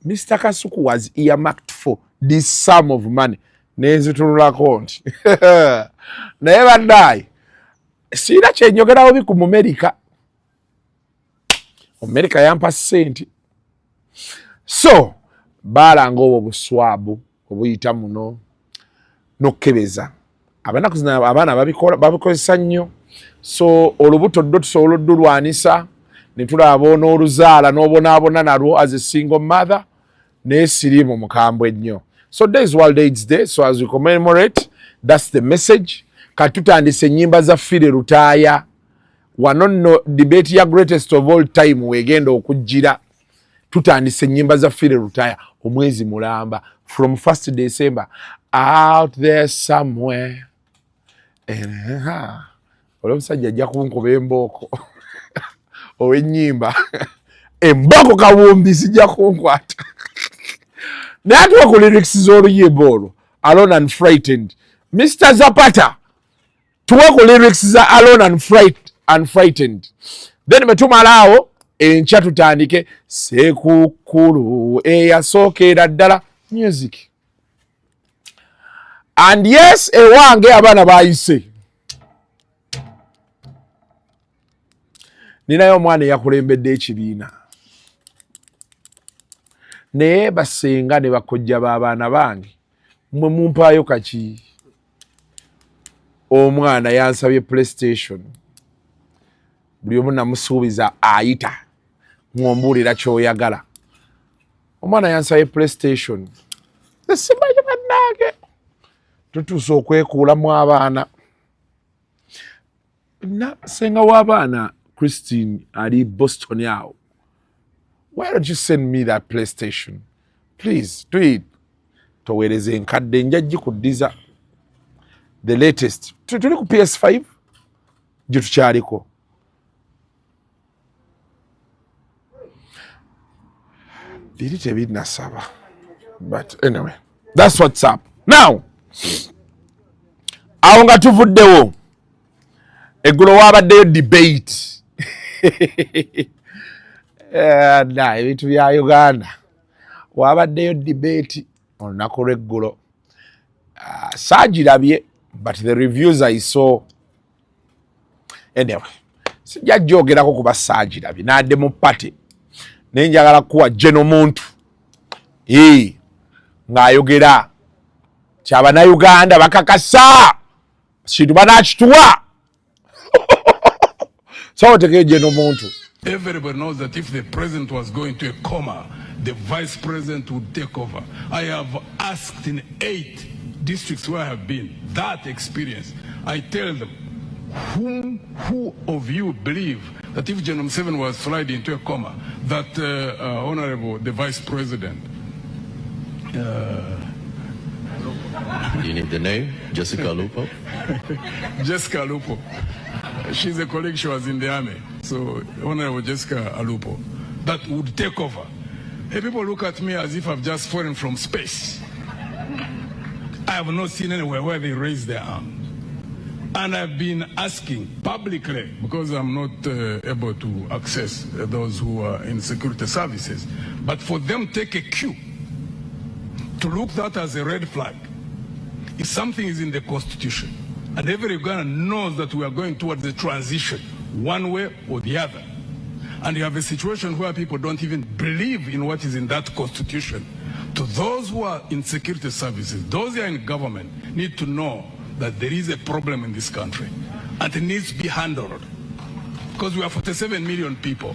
Mr. Kasuku was earmarked for this sum of money. Nezitululako nti naye baddayi siina kyenjogerawo biku mu America yampa ssente. So baalanga obwo buswabu obuyita muno n'okkebeza. Abanaku zino abaana babikozesa nnyo. So olubuto ddo tusobola oddulwanisa ne tulaba n'oluzaala n'obonaabona nalwo as a single mother naye siriimu mukambwe nnyo. So today is World AIDS Day. So as we commemorate, that's the message. Katutandise ennyimba za Fire Lutaaya. Wano nno debate ya greatest of all time wegenda okujjira. Tutandise ennyimba za Fire Lutaaya omwezi mulamba from 1st December out there somewhere. Omusajja ajja kunkuba embooko ow'ennyimba embooko kawumbi sijja kunkwata. Naye atuwa ku lyrics z'oluyimba olwo Alone and Frightened. Mr. Zapata tuwa ku lyrics za Alone and Frightened. Then metumalaawo enkya tutandike Sekukulu eyasookera ddala music. And yes, ewange abaana bayise. Ninayo omwana eyakulembedde ekibiina. Naye basenga ne bakojja b'abaana bange mmwe mumpaayo kaki. Omwana yansabye PlayStation. Buli omu namusuubiza ayita ng'ombuulira ky'oyagala. Omwana yansabye PlayStation. Simanyi bannange. Tutuuse okwekuulamu abaana. Senga w'abaana Christine ali Boston awo. Why don't you send me that PlayStation? Please, do it. Towereze nkadde nja gikuddiza. The latest. Tuli ku PS5? Gye tukyaliko. Biri tebinnasaba. But anyway, that's what's up. Now, awo nga tuvuddewo. Eggulo waabaddeyo debate. Ebintu bya Uganda. Waabaddeyo debate olunaku lw'eggulo. Saagirabye, but the reviews I saw. Anyway, sijja gyogerako kuba saagirabye. Nadde mu party. Naye njagala kuwa Jeno muntu. Ng'ayogera. Ky'Abannayuganda bakakasa. Kintu banaakituwa. So tekeye Jeno muntu. Everybody knows that if the president was going to a coma, the vice president would take over. I have asked in 8 districts where I have been that experience. I tell them, who of you believe that if General 7 was sliding into a coma, that Honorable, the vice president, you need the name? Jessica Lupo? Jessica Lupo. She's a colleague, she was in the army. So, Honorable Jessica Alupo, that would take over. Hey, people look at me as if I've just fallen from space. I have not seen anywhere where they raise their arms. And I've been asking publicly, because I'm not able to access those who are in security services, but for them to take a cue, to look that as a red flag. If something is in the Constitution, and every Ugandan knows that we are going towards the transition, one way or the other, And you have a situation where people don't even believe in what is in that constitution. To those who are in security services, those who are in government, need to know that there is a problem in this country and it needs to be handled. Because we are 47 million people.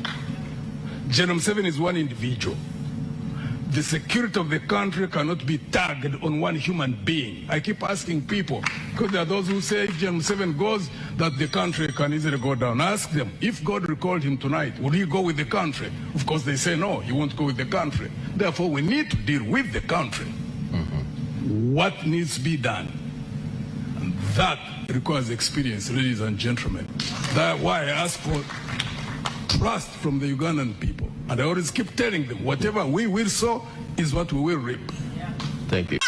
Genome 7 is one individual. The security of the country cannot be tagged on one human being. I keep asking people, because there are those who say if Genome 7 goes, that the country can easily go down. Ask them, if God recalled him tonight, would he go with the country? Of course, they say no, he won't go with the country. Therefore, we need to deal with the country. What needs to be done? And that requires experience, ladies and gentlemen. That's why I ask for trust from the Ugandan people. And I always keep telling them, whatever we will sow is what we will reap. Thank you.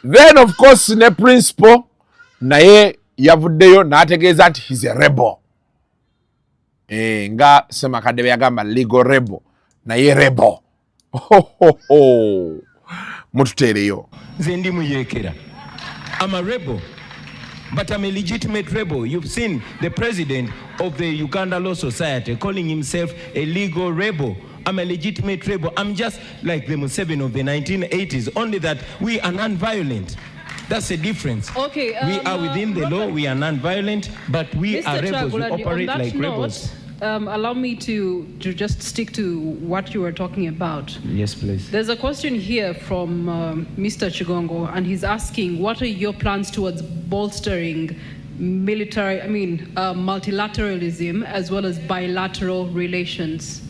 Then, of course, ne principle, naye yavuddeyo n'ategeeza nti he's a rebel. Nga Semakadebe yagamba legal rebel, naye rebel. Mututeereyo. Nze ndi muyekera. I'm a rebel. But I'm a legitimate rebel. You've seen the president of the Uganda Law Society calling himself a legal rebel. I'm a legitimate rebel. I'm just like the Museveni of the 1980s, only that we are non-violent. That's the difference. Okay, we are within the law, we are non-violent, but we Mr. are rebels, we operate like rebels. Allow me to just stick to what you were talking about. Yes, please. There's a question here from Mr. Chigongo, and he's asking, what are your plans towards bolstering multilateralism as well as bilateral relations?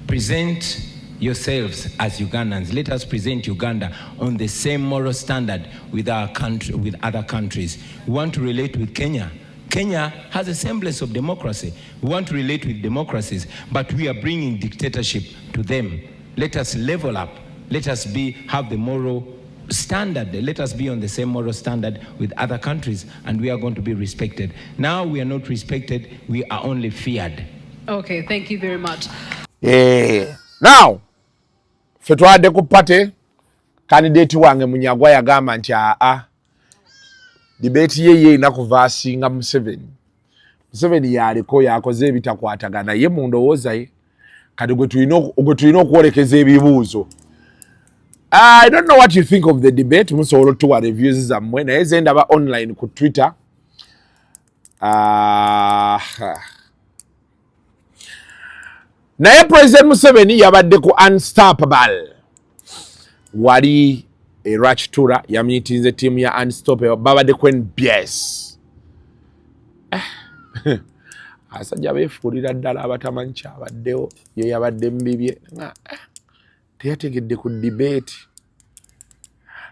Present yourselves as Ugandans. Let us present Uganda on the same moral standard with our country, with other countries. We want to relate with Kenya. Kenya has a semblance of democracy. We want to relate with democracies, but we are bringing dictatorship to them. Let us level up. Let us have the moral standard. Let us be on the same moral standard with other countries, and we are going to be respected. Now we are not respected, we are only feared. Okay, thank you very much. Now, fetwade ku party candidate wange Munyagwa yagamba nti debate ye inakuvasinga Museveni. Museveni yaliko yakoze ebitakwatagana ye mu ndowooza ye kati gwe tulina okwolekeza ebibuuzo. I don't know what you think of the debate. Musobola otuwa reviews zammwe naye ze ndaba online ku Twitter. Naye President Museveni yabadde ku Unstoppable. Wali Rachitura yamyitinze team ya Unstoppable babadde ku NBS. Asajja beefuulira ddala abatamanyi kyabaddewo ye yabadde mbibye. Teyategedde ku debate.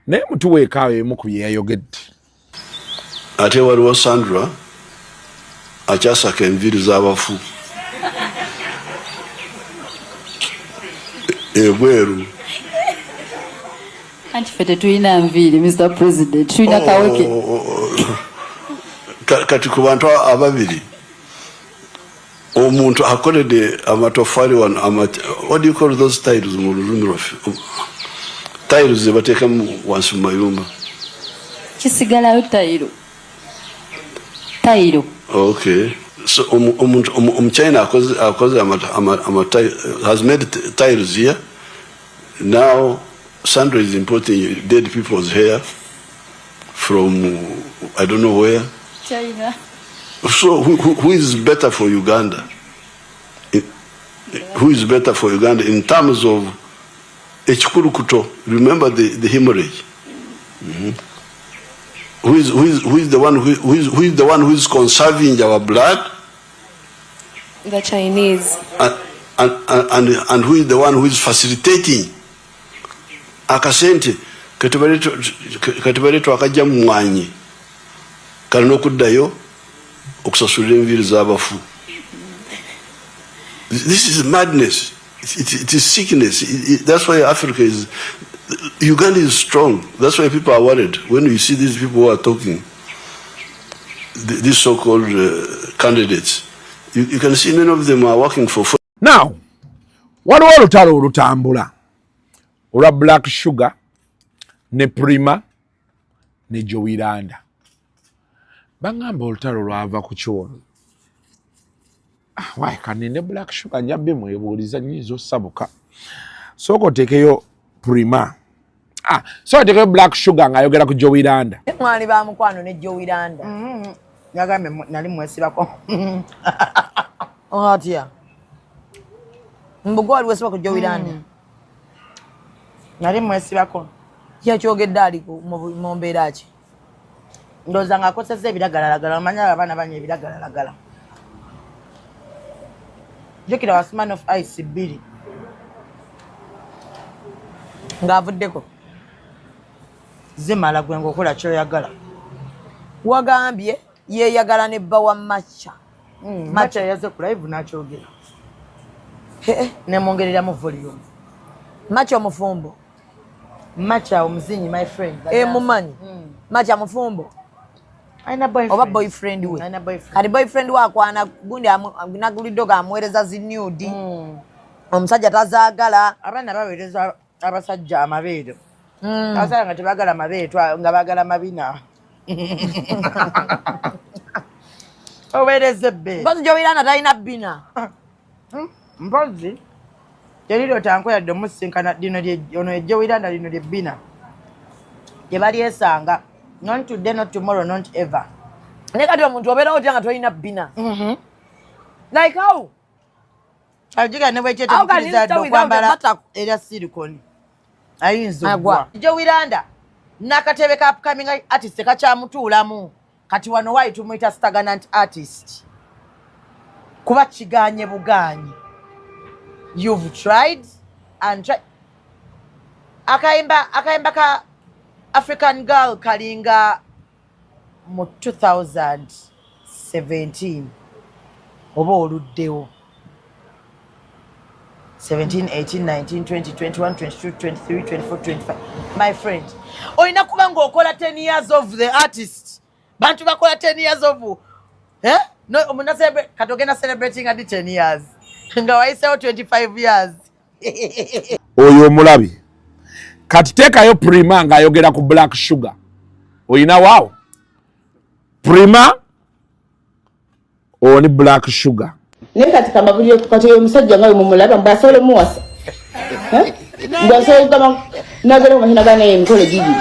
Naye mutuweekaawo emu ku bye yayogedde. Ate waliwo Sandra akyasaka enviiri z'abafu. Ebweru. Anti fete tulina nviiri, Mr. President. Tulina kaweke. Kati ku bantu ababiri. Omuntu akoledde amatofali wano what do you call those tiles mu lulimi lwaffe? Tiles ze bateeka wansi mu mayumba. Kisigalayo tayiro. Okay. So China has made tiles here. Now Sandra is importing dead people's hair from I don't know where. China. So who is better for Uganda? Who is better for Uganda in terms of Echikurukuto? Remember the hemorrhage. Who is the one who is conserving our blood? The Chinese. And who is the one who is facilitating? Akasente katibaletu akajja mu mwanyi kalina okuddayo okusasulira enviiri z'abafu. This is madness. It is sickness. That's why Africa is... Uganda is strong. That's why people are worried. When you see these people who are talking, these so-called candidates, you can see many of them are working for... Now, waliwo olutalo olutambula olwa Black Sugar ne Prima ne Joiranda. Bangamba olutalo lwava ku kyono. Why kanine black sugar nyabbe mwebuuliza nyizo sabuka. Soko tekeyo Prima. So tekeyo black sugar ngayogera ku Jowiranda. Mwali ba mukwano ne Jowiranda. Yagambe nali mwesibako. Ohatia. Mbugwa aliwesiba ku Jowiranda. Nali mwesibako. Yakyogedde aliko mu mbeera ki? Ndoza nga akosezza ebiragalalagala omanya abaana banye ebiragalalagala. Jukira wasman of ice Billy. Ngaavuddeko. Zimala gwe ng'okola ky'oyagala. Wagambye yeeyagala ne bba wa Macha. Macha yaze ku live n'akyogera. Ne mwongereramu volume. Macha omufumbo. Macha omuzinyi my friend. Mumanyi. Macha mufumbo. Aina boyfriend. Oba boyfriend we. Aina boyfriend. Kati boyfriend wakwana gundi naguliddo gamuweereza zi nude. Omusajja tazaagala. Abaana baweereza abasajja amabeere. Abasajja nga tebagala mabeere nga bagala mabina. Oweereza ebbe. Mpozi Jowiranda talina bina. Mpozi teriro tankweyadde omusinkana ono Jowiranda lino lyebbina. Gye balyesanga. Not today, not tomorrow, not ever. Ne kati omuntu obeera otya nga tolina bina. Like how? Ajiga ne bwekyo temukiriza okwambala era silicone. Ayinza ogwa. Jowiranda n'akatebe ka upcoming artist kakyamutuulamu. Kati wano wayi tumuyita stagnant artist. Kuba kiganye buganyi. You've tried and tried. Akaimba ka African Girl kalinga mu 2017 oba oluddewo 17, 18, 19, 20, 21, 22, 23, 24, 25. My friend, oyina kuba ng'okola 10 years of the artist. Bantu bakola 10 years of no omuna katogenda celebrating adi 10 years nga wayisewo 25 years. Oyo omulabi kati teekayo Prima ng'ayogera ku black sugar. Oyina waawo Prima oni black sugar. Ne kati kamabulyo kati omusajja nga mumulaba mbasole muwasa. Mbasole kama nagera mu hina gane emikole gigi.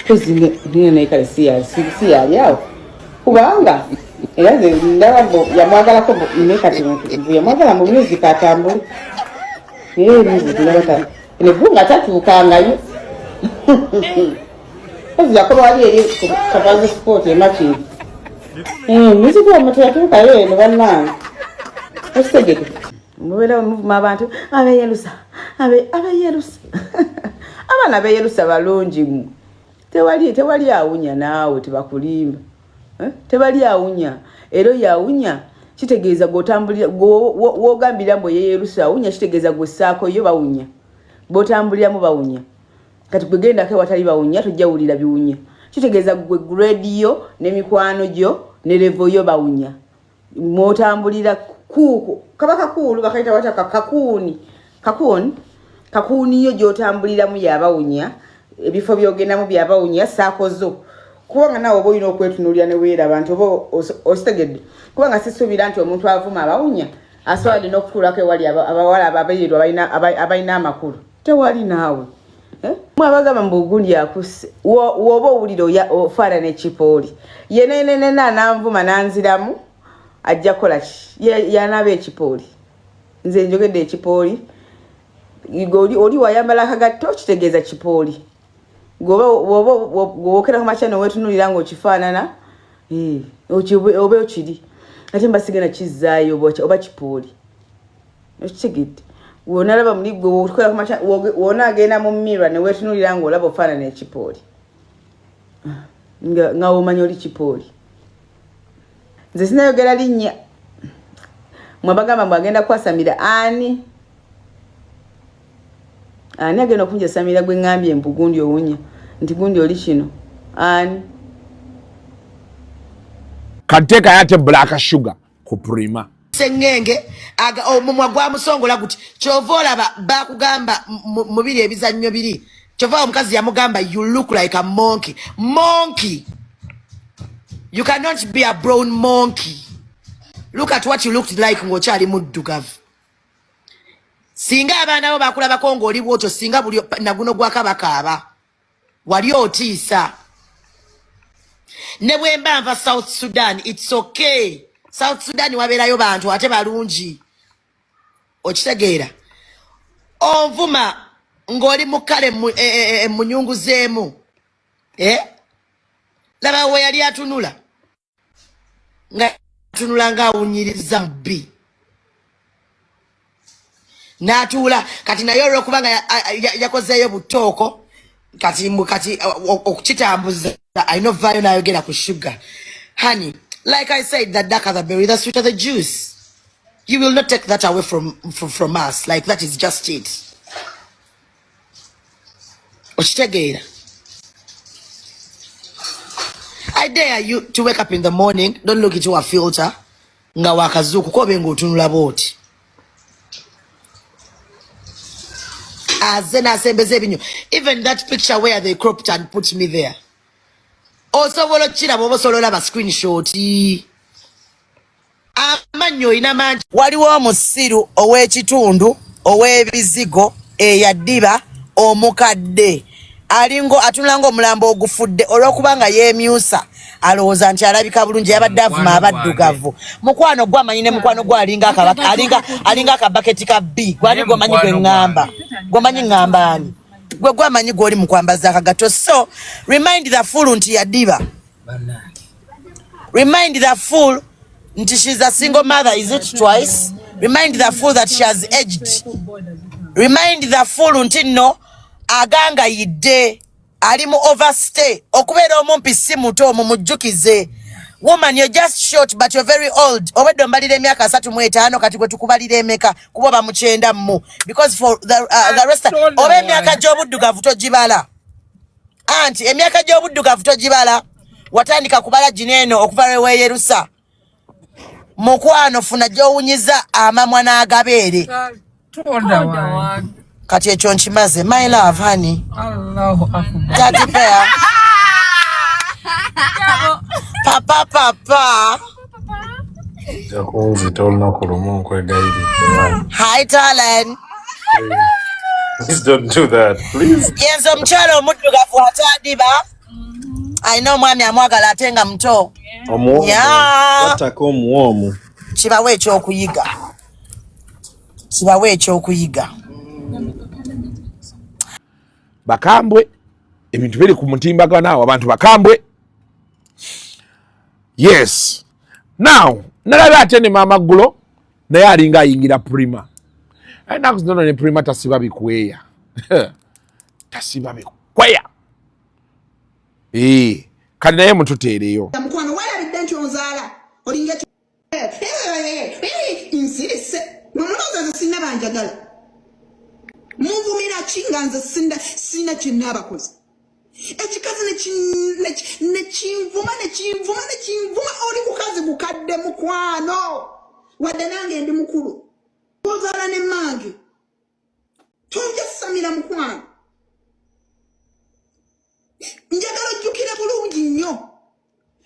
Kuzi ne kale siya yao. Kubanga era ndabo yamwagala ko ne kati yamwagala mu music atambule. Music ndabata. Ne bunga tatuukangayo. Kuzi yakoba ali kapazi sport emachi. Music wa mutatuuka ye ne banna. Osegede. Mwera muvuma abantu abeyerusa. Abeyerusa. Abana beyerusa balungi mu. Tewali awunya naawe tebakulimba. Tebali awunya. Ero yawunya kitegeeza gotambulira wogambira mbo yeyerusa awunya kitegeeza gossaako yo bawunya. Botambulira mu bawunya. Kati kwegenda ke watali bawunya tojawulira biwunya. Kitegeeza gwe grade yo ne mikwano gyo ne level yo bawunya. Motambulira kuko kabaka kulu bakaita wata kakuni yo gyotambulira mu yabawunya. Ebifo byogenda mu byabawunya sakozo. Kubanga nawo boyina okwetunulya ne weera abantu bo ostegedde. Kubanga sisubira nti omuntu avuma abawunya aswali n'okutuulako ewali abawala ababeerwa abalina amakulu. Tewali naawe. Mwabagamba mbugundi akuse woba owulira ofaana n'ekipooli. Yenenenena ananvuma nanziramu ajja kola ki? Yanaaba ekipooli. Nze njogedde ekipooli. Oli wayambala akagatto kitegeeza kipooli. Gwokera kumacha nowetunulira ng'okifaanana oba okiri ate mbasigana kizzaayo oba kipooli okitegedde wonalaba muli gwe wotukera kumacha wona agenda mu mirror newetunulira ng'olaba ofaanana ekipooli nga womanya oli kipooli. Nze sinayogera linnya mwabagamba mbwagenda kwasamira ani agenda okunja samira gwe ngambye mpugundi owunya nti gundi oli kino ani kateka yate black sugar ku Prima sengenge omumwa gwa musongola guti kyova olaba bakugamba mu biri ebizannyo biri kyova omukazi yamugamba you look like a monkey. You cannot be a brown monkey. Look at what you looked like ng'okyali muddugavu. Singa abaana bo bakulabako ng'oli bw'otyo singa buli naguno gwa kabakaaba. Wali otiisa. Ne bwe mba nva South Sudan, it's okay. South Sudan wabeerayo bantu ate balungi. Okitegeera. Onvuma ng'oli mu kkale munyunguzeemu. Laba we yali atunula. Nga atunula ng'awunyiriza mubbi. N'atuula kati naye olw'okubanga yakozeeyo butooko kati okukitambuza ayina ovaayo n'ayogera ku sugar. Honey, like I said, the darker the berry, the sweeter the juice. You will not take that away from us. Like that is just it. Okitegeera. I dare you to wake up in the morning, don't look into a filter, nga wakazuku kobe ng'otunula bw'oti. Even that picture where they cropped and put me there. Also, waliwo omusiru ow'ekitundu ow'ebizigo eyaddiba omukadde alingo atunula ng'omulambo ogufudde olw'okubanga yeemyusa alowooza nti alabika bulungi yabadde avuma abaddugavu. Mukwano gwamanyi ne mukwano gwa alinga akabaketi ka B gwani gwomanyi gwe ŋŋamba gwomanyi ŋŋamba ani gwe gwamanyi gw'oli mu kwambaza akagato. So remind the fool nti yaddiba. Remind the fool nti she's a single mother, is it twice? Remind the fool that she has aged. Remind the fool nti no aganga yidde ali mu overstay okubeera omumpi si muto mumujjukize. Woman, you're just short but you're very old. Obedde mbalira emyaka 35 kati gwe tukubalira emeka kuba bamukyenda mu because for the rest oba emyaka gy'obuddugavu togibala. Anti emyaka gy'obuddugavu togibala watandika kubala gineeno okuva lwe weeyerusa. Mukwano funa gy'owunyiza amamwa n'agabeere. Kati ekyo nkimaze. My love, honey. Allahu Akbar. Daddy bear. Papa. Hi, darling. Please don't do that, please. Yes, omukyala omuddugavu atadiba. Ayina omwami amwagala ate nga muto. Atako omuwomu. Kibawe ekyokuyiga. Bakambwe ebintu biri ku mutimbagano awo abantu bakambwe. Yes. Now, nalaba ate ne mama Ggulo naye alinga ayingira Prima. Enaku zino ne Prima tasiba bikweya. Tasiba bikweya. Kali naye mututeereyo. Mukwano walabidde nti onzaala olinga nsirise munoza sinna banjagala muvumira kinga nze sina kinnabakozi ekikazi nekinvuma oli kukazi kukadde mukwano wadde nange ndi mukulu ozaala ne mange tonja samira mukwano njagala ojjukire bulungi nnyo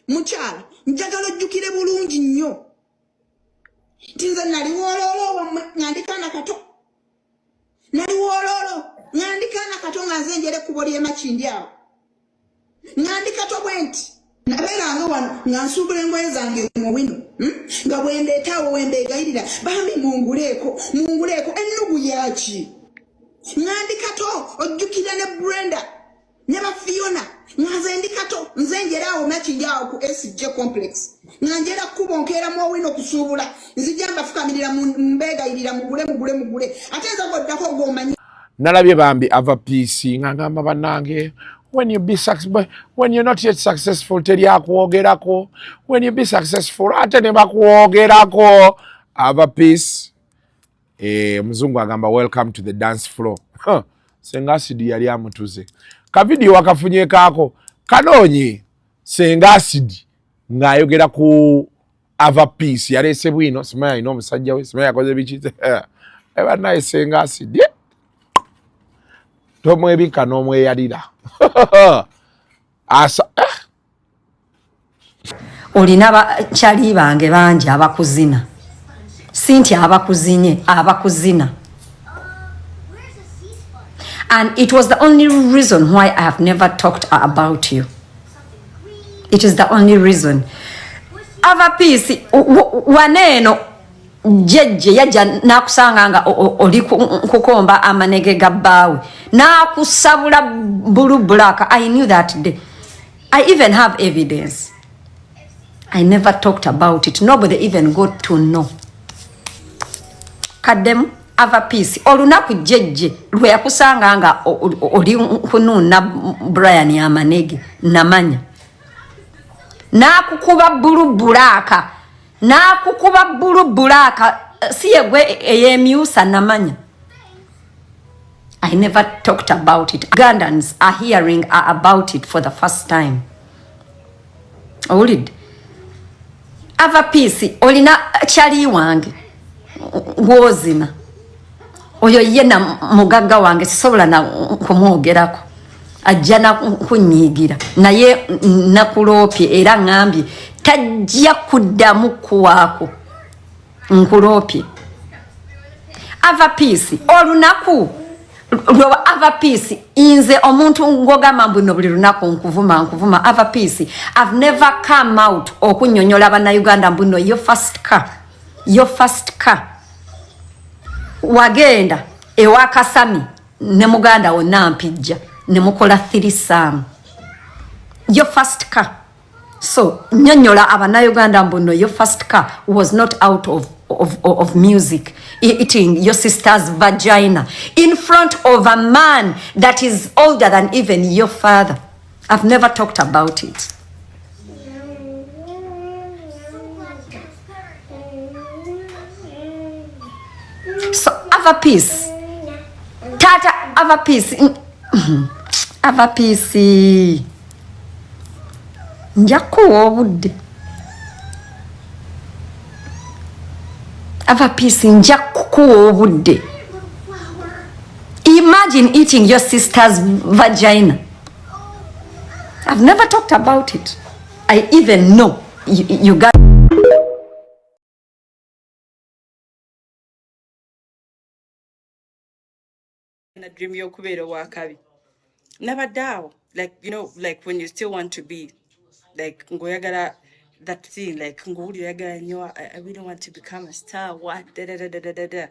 mukyala njagala ojjukire bulungi nnyo nti nze nali wooloolo ng'andikaana kato ng'andikaana kato nga nze njera ekkubo ly'emakindi awo ng'andikato bwe nti nabeeranga wano nga nsuubula engoye zange mu wino nga bwendeetaawo wembeegayirira bambi munguleeko ennugu yaki ng'andikato ojjukira ne Brenda ne Fiona nze ndikato nze njeraawo makindi awo ku SJ complex nga njera kkubo nkeeramu owino kusuubula nzijja mbafukamirira mbeegayirira mugule ate nze goddako gwomanyi. Nalabye bambi ava PC ng'agamba bannange when you're not yet successful teri akwogerako, when you be successful ate ne bakwogerako. Ava peace. Muzungu agamba welcome to the dance floor. Senga Asidi yali amutuze. Ka video wakafunye kako kanoonye Senga Asidi ng'ayogera ku Ava Peace yalese bwino simanya ino omusajja we simanya yakoze biki eba naye Senga Asidi tomwebika n'omweyalira asa olina abakyali bange bangi abakuzina sinti abakuzina and it was the only reason why I have never talked about you. It is the only reason. Ava piece waneno jeje yaja nakusanga nga oli kukomba amanege gabawe nakusabula bulu black. I knew that day. I even have evidence. I never talked about it. Nobody even got to know. Kadem ava piece olunaku jeje lwe yakusanga nga oli kununa Brian amanege namanya nakukuba bulu bulaka siyegwe eyemyusa namanya. I never talked about it. Ugandans are hearing about it for the first time. Olid ava piece olina chali wange gwozina oyo yena mugaga wange sisobola na kumwogerako ajana kunyigira naye nakulopye era ngambye tajja kuddamu kuwako nkulopye ava piece olunaku lwa ava piece inze omuntu ngogamba mbuno buli lunaku nkuvuma ava piece. I've never come out okunyonyola bana Uganda mbuno your first car wagenda ewakasami ne muganda wonna mpijja ne mukola 3 sam your first car. So nyonyola abana Uganda mbuno your first car was not out of music eating your sister's vagina in front of a man that is older than even your father. I've never talked about it. So ava piece tata ava piece ava piece njakuwa obudde ava piece njakuwa obudde. Imagine eating your sister's vagina. I've never talked about it. I even know you got in a dream yokubera wakabi never doubt, like, you know, like when you still want to be like ngoyagala that thing, like ngoyagala nyo, I really want to become a star, what da da da da da da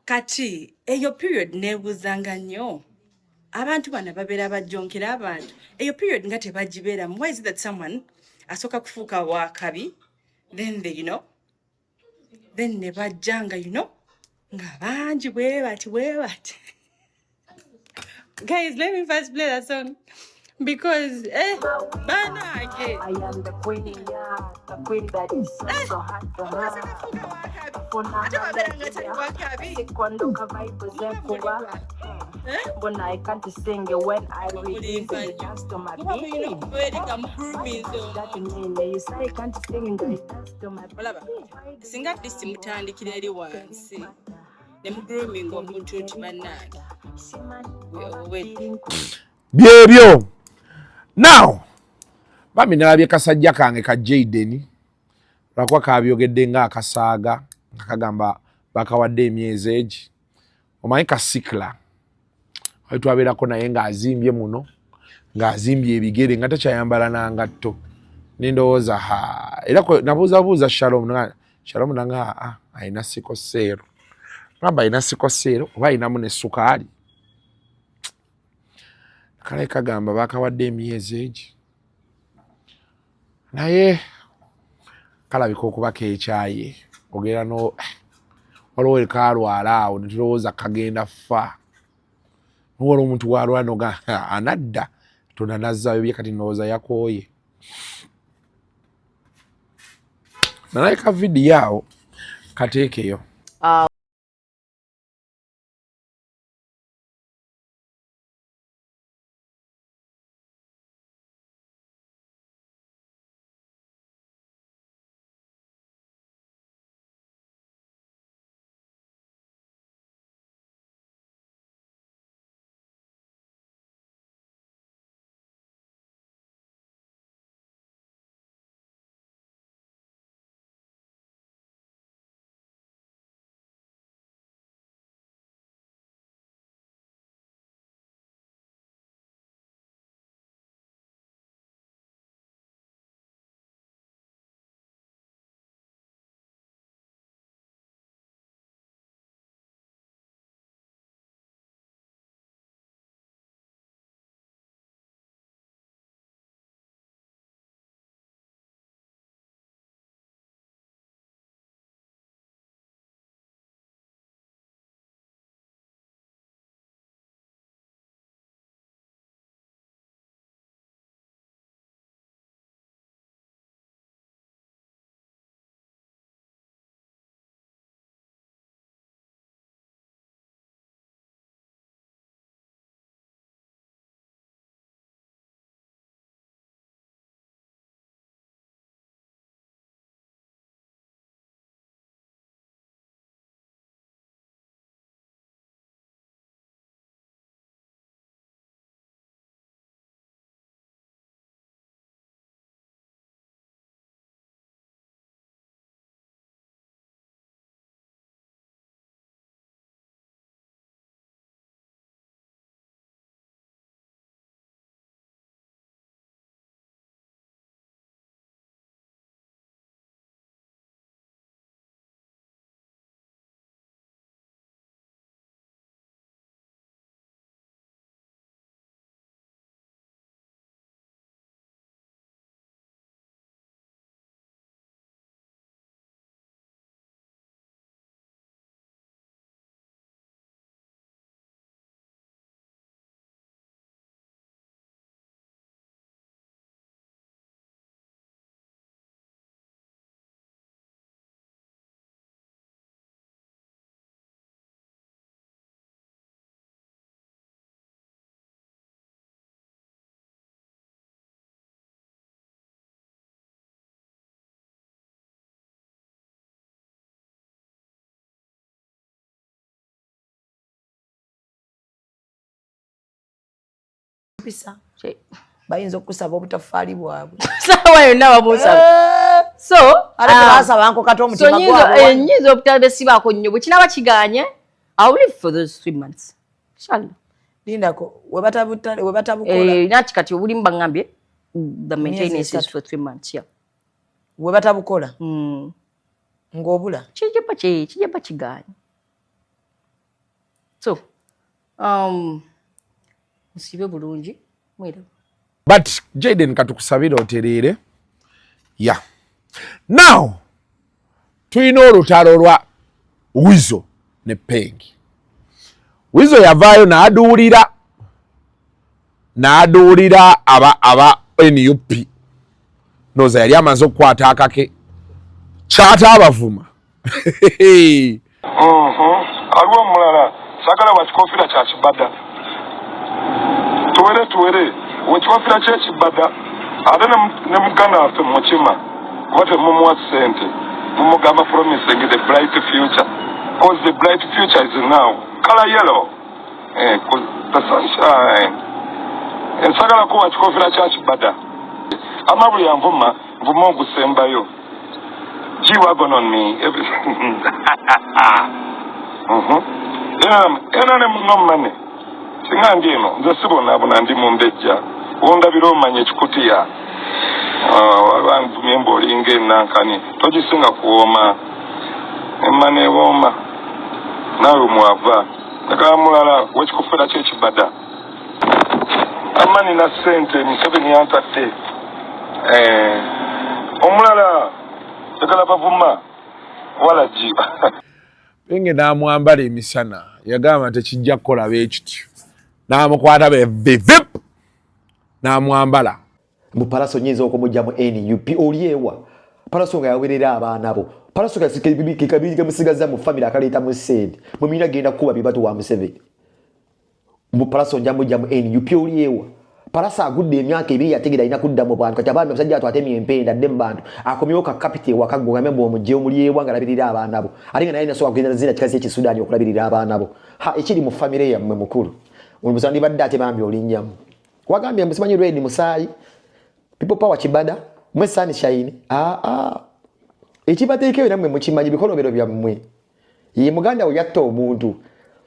kati eyo period nebuzanga nnyo abantu bana babera bajonkera abantu eyo period nga tebagibera. Why is it that someone asoka kufuka wakabi then they, you know, then ne bajjanga, you know, nga banji bwe bati guys, let me first play that song because bana again. I am the queen that is so hard to have. When I can't sing when I release the dance to my baby. That means you say I can't sing in the dance to my baby. Sing at this mutandikira eri wansi. Them grooming omuntu otimanage. Byebyo. Now, bami nalabye kasajja kange ka Jaden lwakwa kabyogedde nga akasaaga akagamba bakawadde emyezi egi omanyi kasikla oyo twabeerako naye ng'azimbye muno ng'azimbye ebigere nga takyayambala nangatto nendowooza era nabuuzabuuza Shalom nanga alina sikoseero ngamba alina sikoseero oba alinamu ne sukaali kale kagamba bakawadde emyezi egi naye kalabika okuba keekyaye ogera no waliwo kalwala awo netulowooza kagenda fa nuwala omuntu walwala noga anadda tonanazzaayo bye kati ndowooza yakooye nalabika vidiyo awo kateekeyo. mpisa bayinza okusaba obutafaali bwabwe sawa yonna bamusaba so ate basaba nko kati omutima gwabwe nyizo obutadde sibaako nnyo bwe kinaba kiganye I will live for those 3 months inshallah lindako we batabukola nati kati obulimu bangambye the maintenance is for 3 months yeah we batabukola ng'obula kijaba kiganye so musibe bulungi mwera but Jaden katukusabira otereere yeah now tuyina olutalo lwa Weasal ne Peng. Weasal yavaayo n'aduulira aba NUP noza yali amaze okukwata akake kyata abavuma aliwo omulala sagala wakikofira kya kibada tuwere wekikofira kyekibada ate ne muganda waffe mukima kuba temumuwa ssente mumugamba promising the bright future because the bright future is now color yellow the sunshine ensagala ko wakikofira kya kibada amabuli yanvuma nvuma ogusembayo G-Wagon on me everything ena ne munomane singange eno nze sibonabona ndi mumbejja wondabira omanye ekikutiya abanvumye mbolinga enankani togisinga kuwooma emmane ewooma naawe mwava nakala mulala wekikufera kyekibada amani na ssente Museveni yantadde omulala yagala bavuma walajiba Penge n'amwambala emisana yagamba tekijja kukola beekityo n'amukwata vip n'amwambala mu Palaso nyinza okumujjamu NUP oliewa Palaso nga yawerera abaana bo Palaso kabiri kamusigaza mu family akaleeta mu sente mu mina genda kuba bibatu wa Museveni mu Palaso njamujjamu NUP oliewa Palaso agudde emyaka ebiri yategera ina kudda mu bantu kati abantu abasajja atwatemye empenda dde bantu akomyewo ka capital wakago ngambe omujje omuliewa nga labirira abaana bo alinga naye naso agenda zina kikazi ekisudani okulabirira abaana bo ekiri mu family yammwe mukulu omusandi badde ate bambi olinnyamu wagambye musimanyi ready musayi people power kibada mwe sunshine ekibateekeyo namwe mukimanyi bikolobero byammwe ye muganda we yatta omuntu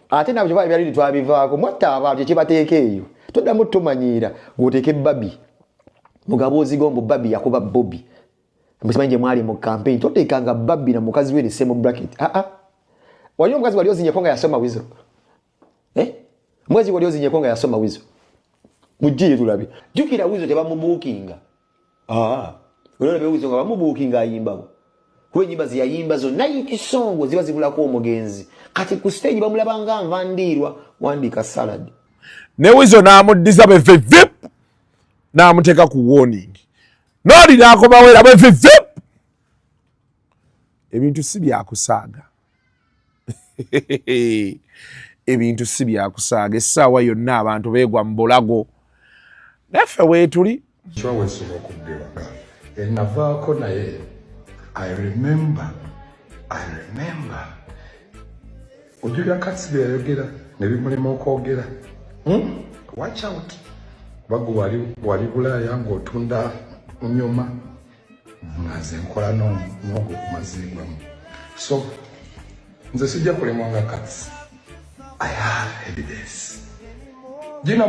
ate nabyo byali twabivaako mwatta abantu ekibateekeyo toddamu tumanyira ng'oteeke babi mugabozi gombo babi yakuba Bobby musimanyi mwali mu campaign toteekanga babi na mukazi we same bracket wali omukazi wali ozinye nga yasoma Weasal mwezi wali ozinye nga yasoma Weasal mujiye tulabi jukira Weasal tebamubuukinga olole Weasal nga bamubuukinga ayimba kuba enyimba ziyayimba zonna yikisongo ziba zibulako omugenzi kati ku stage bamulabanga nvandiirwa wandiika salad ne Weasal n'amuddiza vip n'amuteeka ku warning n'oli n'akomawera vip ebintu si byakusaaga ebintu si byakusaaga essaawa yonna abantu beegwa mu bulago naffe weetuli kyaweesobola okuddewaka enavaako naye I remember ojulira Katsibe yayogera ne bimulema okwogera watch out bagu wali Bulaaya ng'otunda nyuma nze nkola n'ogwo kumazibwamu so nze sijja kulemwa nga Katsi I have evidence jina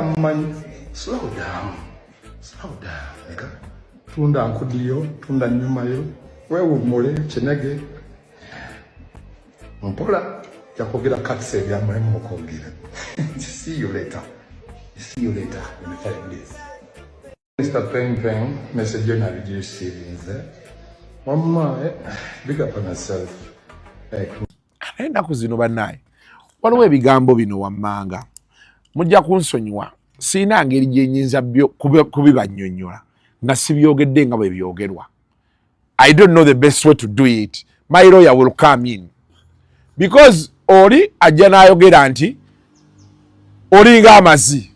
mumanyi slow down eka tunda nkudiyo tunda nyuma yo weewummule kinege mpola yakwogera Katsi ebyamulemu okwogera see you later in the 5 days Mr. Peng message you have received there mama big up on yourself ennaku zino bannaye waliwo ebigambo bino wammanga mujja kunsonyiwa siina ngeri gye nnyinza kubibannyonnyola nga sibyogedde nga bwe byogerwa I don't know the best way to do it my lawyer will come in because oli ajja n'ayogera nti olinga amazi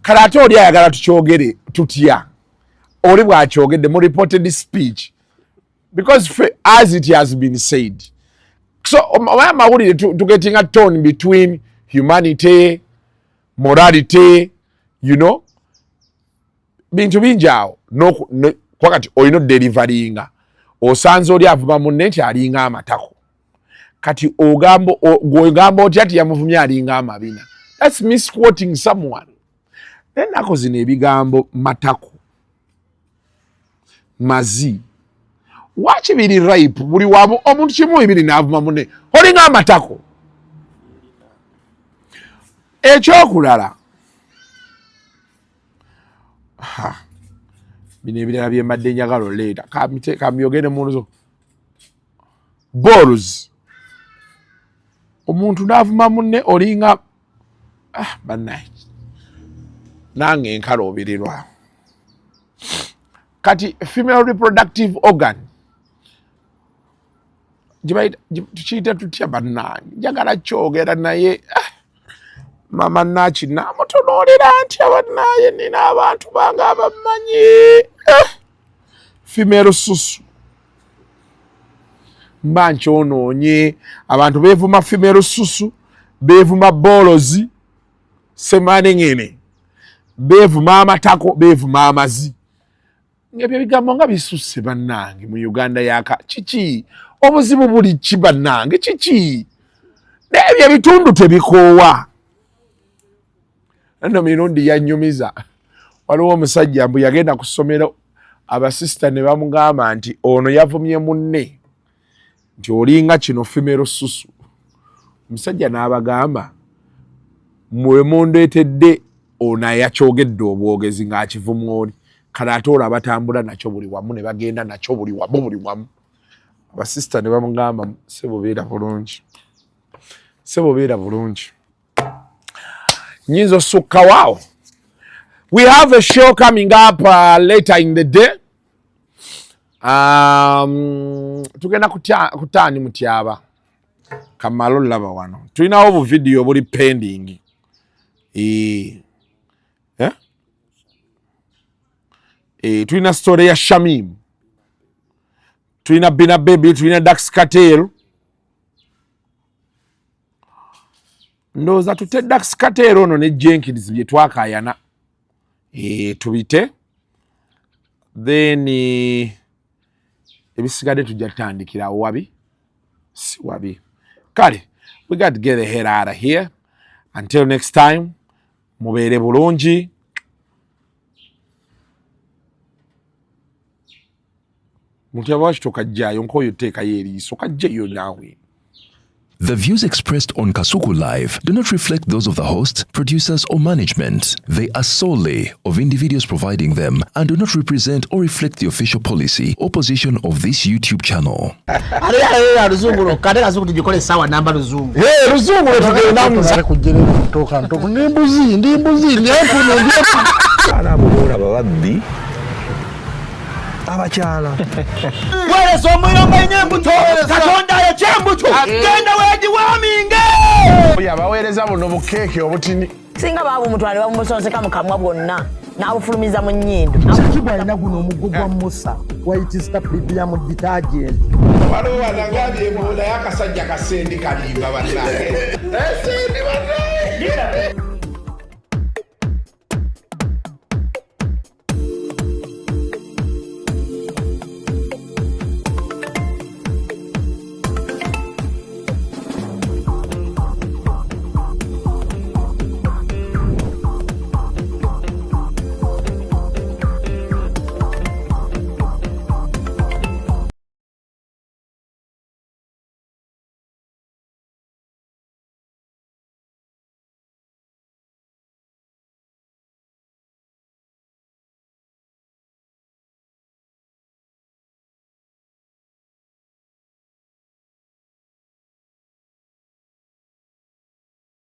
kale ate oli ayagala tukyogere tutya oli bw'akyogedde mu reported speech because as it has been said so amawulire to getting a tone between humanity morality, you know, bintu binjao no kwakati oyino deliveringa osanze oli avuma munne nti alinga amatako kati ogambo oti ati yamuvumya alinga amabina. That's misquoting someone. Then ako zino ebigambo matako mazi wachi biri ripe buli wabo omuntu kimu ibiri navuma munne olinga amatako. Ekyokulala bino ebirala bye mbadde njagala oleeta kamyogere munuzo balls omuntu n'avuma munne olinga bannaye nange enkala obirirwa kati female reproductive organ tukiyita tutya bannange njagala kyogera naye mama nachi namutunuulira nti abannaye nina abantu bange abamanyi female susu mba nkyonoonye abantu beevuma female susu beevuma bolozi semanengene beevuma amatako beevuma amazi ebyo bigambo nga bisusse bannange mu Uganda yaka kiki obuzibu buli ki bannange kiki n'ebyo ebitundu tebikoowa. Nno mirundi yanyumiza waliwo omusajja mbu yagenda ku ssomero abasista ne bamugamba nti ono yavumye munne nti olinga kino femero susu. Omusajja n'abagamba mwe mundeetedde ono yakyogedde obwogezi ng'akivumwa oli kale ate olwo abatambula nakyo buli wamu ne bagenda nakyo buli wamu. Abasista ne bamugamba sebo beera bulungi. Nyinzo sukka wow. We have a show coming up later in the day. Tugenda kutani mutyaba kamalo laba wano. Tulina obu video buli pending. Tulina story ya Shamim. Tulina Bina Baby, tulina Dax Cartel. Ndoza tute Dax Cartel ono ne Jenkins bye twakayana. Tubite. Then ebisigadde tujja tandikira wabi. Si wabi. Kale, we got to get the head out of here. Until next time, mubeere bulungi. Muntu yabachi tokajjayo nkoyo teekayo eriiso kajjayo naawe. The views expressed on Kasuku Live do not reflect those of the host, producers, or management. They are solely of individuals providing them and do not represent or reflect the official policy or position of this YouTube channel. Abakyala werezo omuyomba enyembuto katonda yekyembuto genda wegiwaminge yabaweereza buno bukeeke obutini singa baabo omutwale bamusonseka mu kamwa bwonna n'abufulumiza mu nnyindo kibwa alina guno omuggo gwa musa wayitista bibiya mu detergent waliwo wanagambye ebola y'akasajja kasendi kalimba bannange esendi bannange